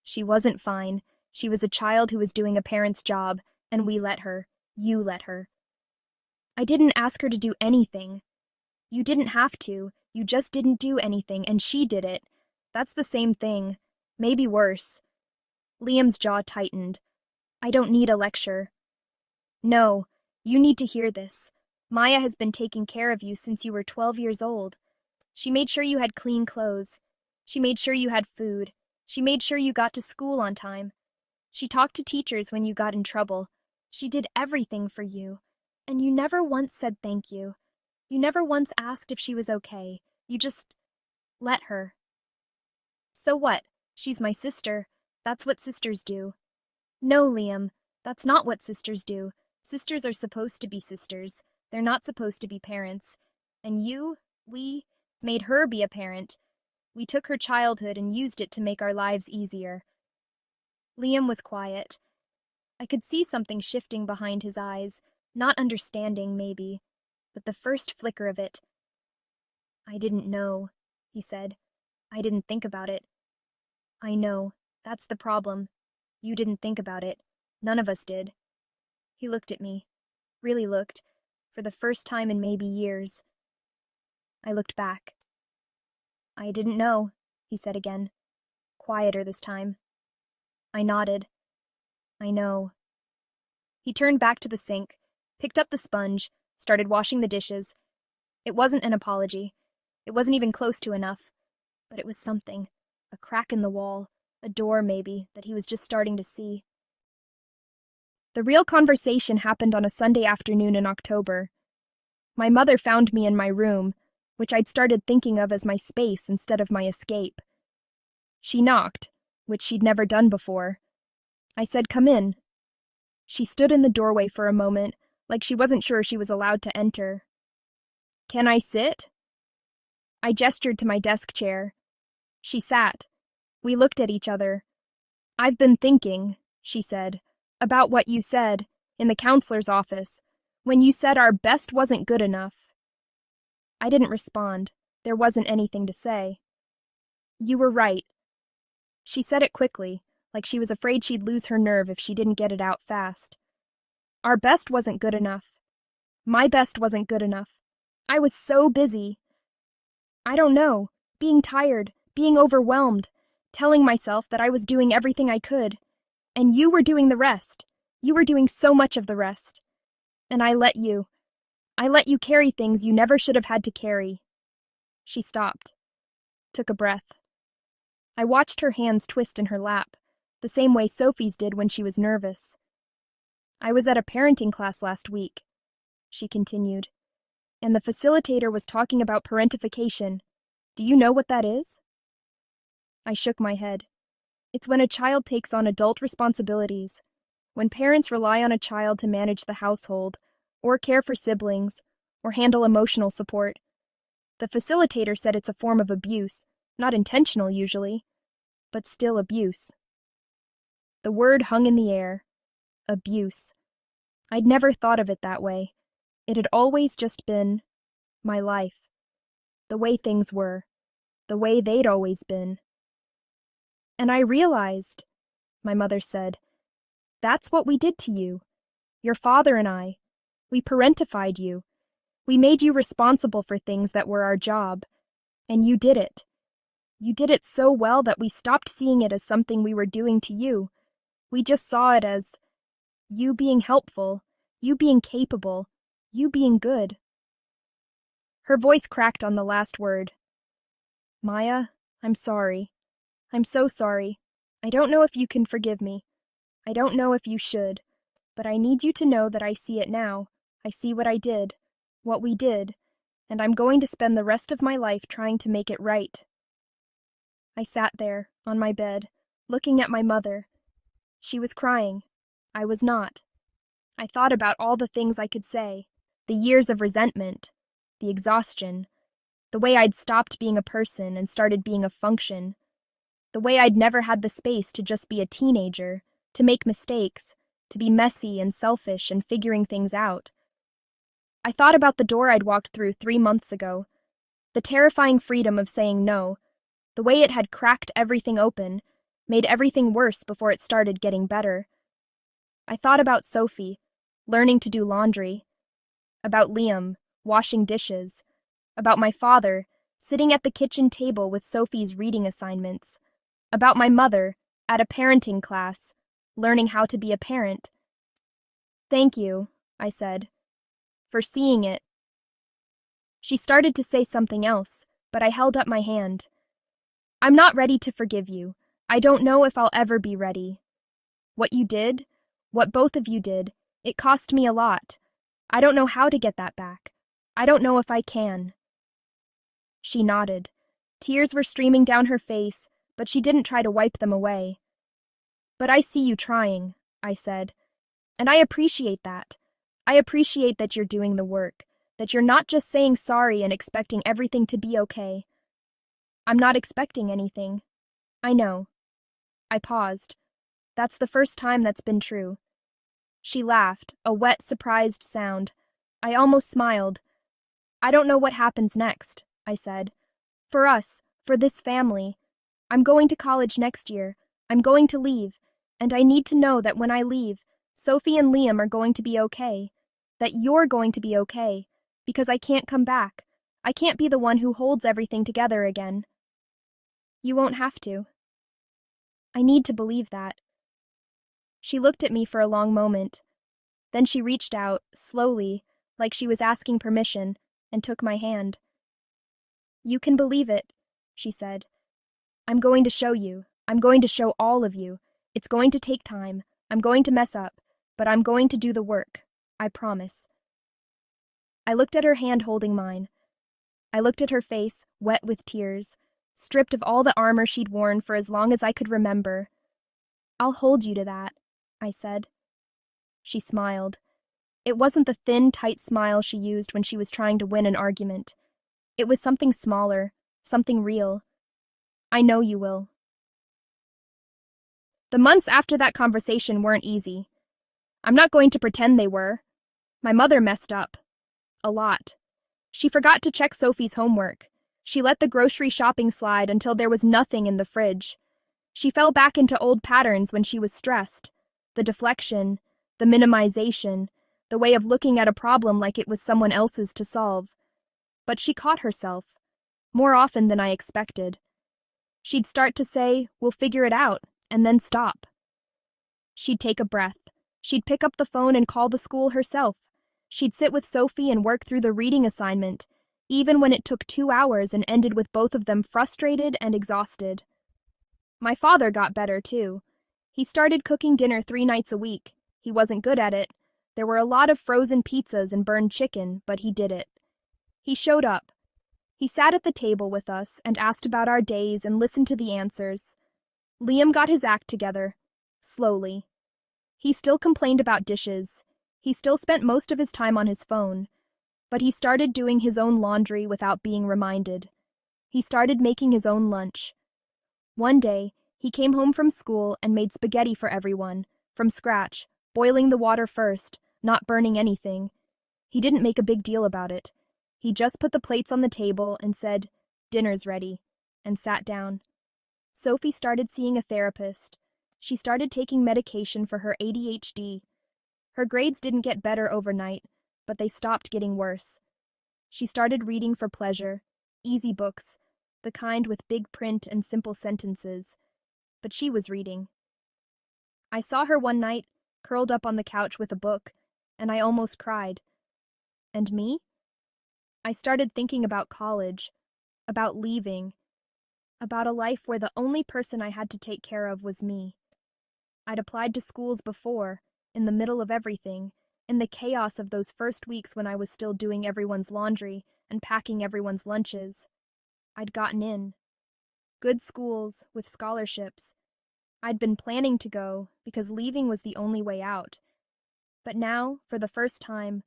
"She wasn't fine. She was a child who was doing a parent's job, and we let her. You let her." "I didn't ask her to do anything." "You didn't have to. You just didn't do anything, and she did it. That's the same thing. Maybe worse." Liam's jaw tightened. "I don't need a lecture." "No, you need to hear this. Maya has been taking care of you since you were 12 years old. She made sure you had clean clothes. She made sure you had food. She made sure you got to school on time. She talked to teachers when you got in trouble. She did everything for you. And you never once said thank you. You never once asked if she was okay. You just let her." "So what? She's my sister. That's what sisters do." "No, Liam, that's not what sisters do. Sisters are supposed to be sisters. They're not supposed to be parents. And we made her be a parent. We took her childhood and used it to make our lives easier." Liam was quiet. I could see something shifting behind his eyes, not understanding, maybe, but the first flicker of it. "I didn't know," he said. "I didn't think about it." "I know. That's the problem. You didn't think about it. None of us did." He looked at me. Really looked. For the first time in maybe years. I looked back. "I didn't know," he said again. Quieter this time. I nodded. "I know." He turned back to the sink, picked up the sponge, started washing the dishes. It wasn't an apology. It wasn't even close to enough. But it was something. A crack in the wall. A door, maybe, that he was just starting to see. The real conversation happened on a Sunday afternoon in October. My mother found me in my room, which I'd started thinking of as my space instead of my escape. She knocked, which she'd never done before. I said, "Come in." She stood in the doorway for a moment, like she wasn't sure she was allowed to enter. "Can I sit?" I gestured to my desk chair. She sat. We looked at each other. "I've been thinking," she said, "about what you said in the counselor's office when you said our best wasn't good enough." I didn't respond. There wasn't anything to say. "You were right." She said it quickly, like she was afraid she'd lose her nerve if she didn't get it out fast. Our best wasn't good enough. My best wasn't good enough. I was so busy. I don't know, being tired, being overwhelmed, telling myself that I was doing everything I could. And you were doing the rest. You were doing so much of the rest. And I let you carry things you never should have had to carry. She stopped, took a breath. I watched her hands twist in her lap, the same way Sophie's did when she was nervous. "I was at a parenting class last week," she continued, "and the facilitator was talking about parentification. Do you know what that is?" I shook my head. It's when a child takes on adult responsibilities, when parents rely on a child to manage the household, or care for siblings, or handle emotional support. The facilitator said it's a form of abuse, not intentional usually, but still abuse. The word hung in the air. Abuse. I'd never thought of it that way. It had always just been my life. The way things were. The way they'd always been. "And I realized," my mother said, "that's what we did to you. Your father and I. We parentified you. We made you responsible for things that were our job. And you did it. You did it so well that we stopped seeing it as something we were doing to you. We just saw it as you being helpful, you being capable, you being good." Her voice cracked on the last word. "Maya, I'm sorry. I'm so sorry. I don't know if you can forgive me. I don't know if you should. But I need you to know that I see it now. I see what I did, what we did, and I'm going to spend the rest of my life trying to make it right." I sat there, on my bed, looking at my mother. She was crying. I was not. I thought about all the things I could say, the years of resentment, the exhaustion, the way I'd stopped being a person and started being a function, the way I'd never had the space to just be a teenager, to make mistakes, to be messy and selfish and figuring things out. I thought about the door I'd walked through 3 months ago, the terrifying freedom of saying no, the way it had cracked everything open, made everything worse before it started getting better. I thought about Sophie, learning to do laundry, about Liam, washing dishes, about my father, sitting at the kitchen table with Sophie's reading assignments, about my mother, at a parenting class, learning how to be a parent. "Thank you," I said, "for seeing it." She started to say something else, but I held up my hand. "I'm not ready to forgive you. I don't know if I'll ever be ready. What you did, what both of you did, it cost me a lot. I don't know how to get that back. I don't know if I can." She nodded. Tears were streaming down her face, but she didn't try to wipe them away. "But I see you trying," I said. "And I appreciate that. I appreciate that you're doing the work, that you're not just saying sorry and expecting everything to be okay." "I'm not expecting anything. I know." I paused. "That's the first time that's been true." She laughed, a wet, surprised sound. I almost smiled. "I don't know what happens next," I said. "For us, for this family. I'm going to college next year. I'm going to leave. And I need to know that when I leave, Sophie and Liam are going to be okay. That you're going to be okay. Because I can't come back. I can't be the one who holds everything together again." "You won't have to." "I need to believe that." She looked at me for a long moment. Then she reached out, slowly, like she was asking permission, and took my hand. "You can believe it," she said. "I'm going to show you. I'm going to show all of you. It's going to take time. I'm going to mess up, but I'm going to do the work. I promise. I looked at her hand holding mine. I looked at her face, wet with tears, stripped of all the armor she'd worn for as long as I could remember. I'll hold you to that, I said. She smiled. It wasn't the thin, tight smile she used when she was trying to win an argument. It was something smaller, something real. I know you will. The months after that conversation weren't easy. I'm not going to pretend they were. My mother messed up. A lot. She forgot to check Sophie's homework. She let the grocery shopping slide until there was nothing in the fridge. She fell back into old patterns when she was stressed. The deflection, the minimization, the way of looking at a problem like it was someone else's to solve. But she caught herself, more often than I expected. She'd start to say, "We'll figure it out," and then stop. She'd take a breath. She'd pick up the phone and call the school herself. She'd sit with Sophie and work through the reading assignment, even when it took 2 hours and ended with both of them frustrated and exhausted. My father got better, too. He started cooking dinner 3 nights a week. He wasn't good at it. There were a lot of frozen pizzas and burned chicken, but he did it. He showed up. He sat at the table with us and asked about our days and listened to the answers. Liam got his act together, slowly. He still complained about dishes. He still spent most of his time on his phone. But he started doing his own laundry without being reminded. He started making his own lunch. One day, he came home from school and made spaghetti for everyone, from scratch, boiling the water first, not burning anything. He didn't make a big deal about it. He just put the plates on the table and said, "Dinner's ready," and sat down. Sophie started seeing a therapist. She started taking medication for her ADHD. Her grades didn't get better overnight, but they stopped getting worse. She started reading for pleasure, easy books, the kind with big print and simple sentences. But she was reading. I saw her one night, curled up on the couch with a book, and I almost cried. And me? I started thinking about college, about leaving, about a life where the only person I had to take care of was me. I'd applied to schools before, in the middle of everything, in the chaos of those first weeks when I was still doing everyone's laundry and packing everyone's lunches. I'd gotten in. Good schools, with scholarships. I'd been planning to go, because leaving was the only way out. But now, for the first time,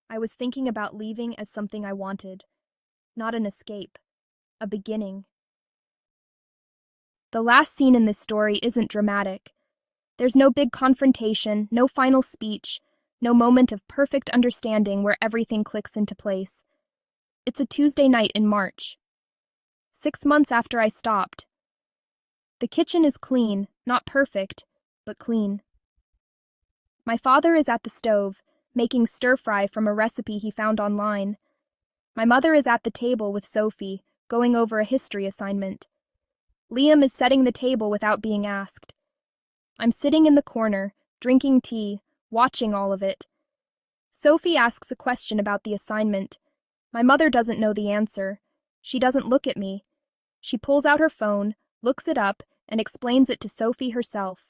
I was thinking about leaving as something I wanted. Not an escape. A beginning. The last scene in this story isn't dramatic. There's no big confrontation, no final speech, no moment of perfect understanding where everything clicks into place. It's a Tuesday night in March. 6 months after I stopped. The kitchen is clean, not perfect, but clean. My father is at the stove, making stir-fry from a recipe he found online. My mother is at the table with Sophie, going over a history assignment. Liam is setting the table without being asked. I'm sitting in the corner, drinking tea, watching all of it. Sophie asks a question about the assignment. My mother doesn't know the answer. She doesn't look at me. She pulls out her phone, looks it up, and explains it to Sophie herself.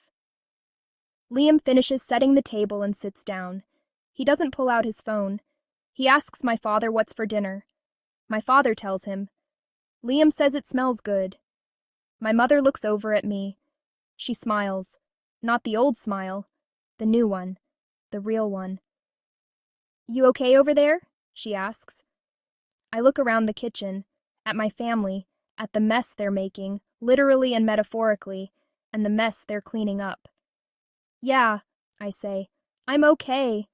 Liam finishes setting the table and sits down. He doesn't pull out his phone. He asks my father what's for dinner. My father tells him. Liam says it smells good. My mother looks over at me. She smiles. Not the old smile. The new one. The real one. "You okay over there?" she asks. I look around the kitchen, at my family, at the mess they're making, literally and metaphorically, and the mess they're cleaning up. "Yeah," I say, "I'm okay."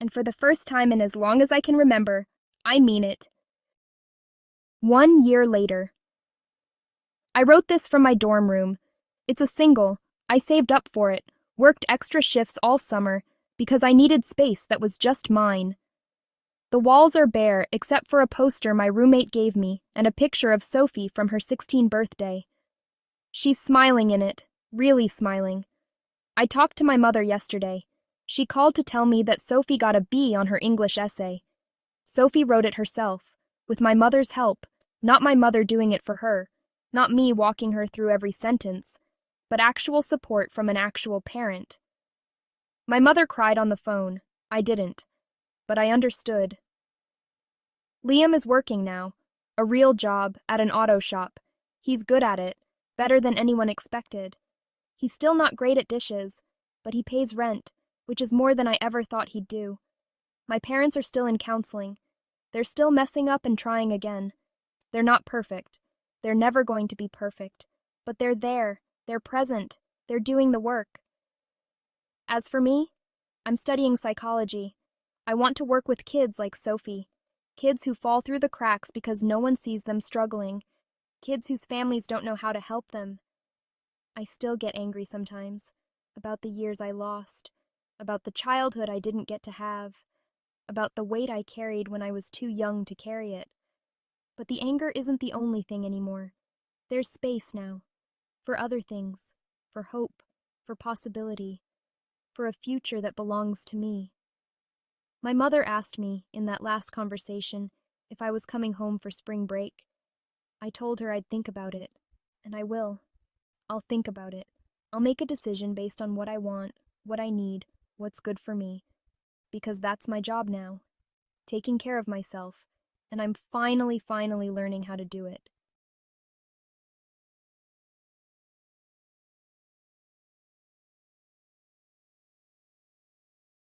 And for the first time in as long as I can remember, I mean it. 1 year later. I wrote this from my dorm room. It's a single. I saved up for it, worked extra shifts all summer, because I needed space that was just mine. The walls are bare except for a poster my roommate gave me and a picture of Sophie from her 16th birthday. She's smiling in it, really smiling. I talked to my mother yesterday. She called to tell me that Sophie got a B on her English essay. Sophie wrote it herself, with my mother's help, not my mother doing it for her. Not me walking her through every sentence, but actual support from an actual parent. My mother cried on the phone. I didn't, but I understood. Liam is working now, a real job at an auto shop. He's good at it, better than anyone expected. He's still not great at dishes, but he pays rent, which is more than I ever thought he'd do. My parents are still in counseling. They're still messing up and trying again. They're not perfect. They're never going to be perfect. But they're there. They're present. They're doing the work. As for me, I'm studying psychology. I want to work with kids like Sophie. Kids who fall through the cracks because no one sees them struggling. Kids whose families don't know how to help them. I still get angry sometimes about the years I lost, about the childhood I didn't get to have, about the weight I carried when I was too young to carry it. But the anger isn't the only thing anymore. There's space now, for other things, for hope, for possibility, for a future that belongs to me. My mother asked me, in that last conversation, if I was coming home for spring break. I told her I'd think about it, and I will. I'll think about it. I'll make a decision based on what I want, what I need, what's good for me. Because that's my job now. Taking care of myself. And I'm finally learning how to do it.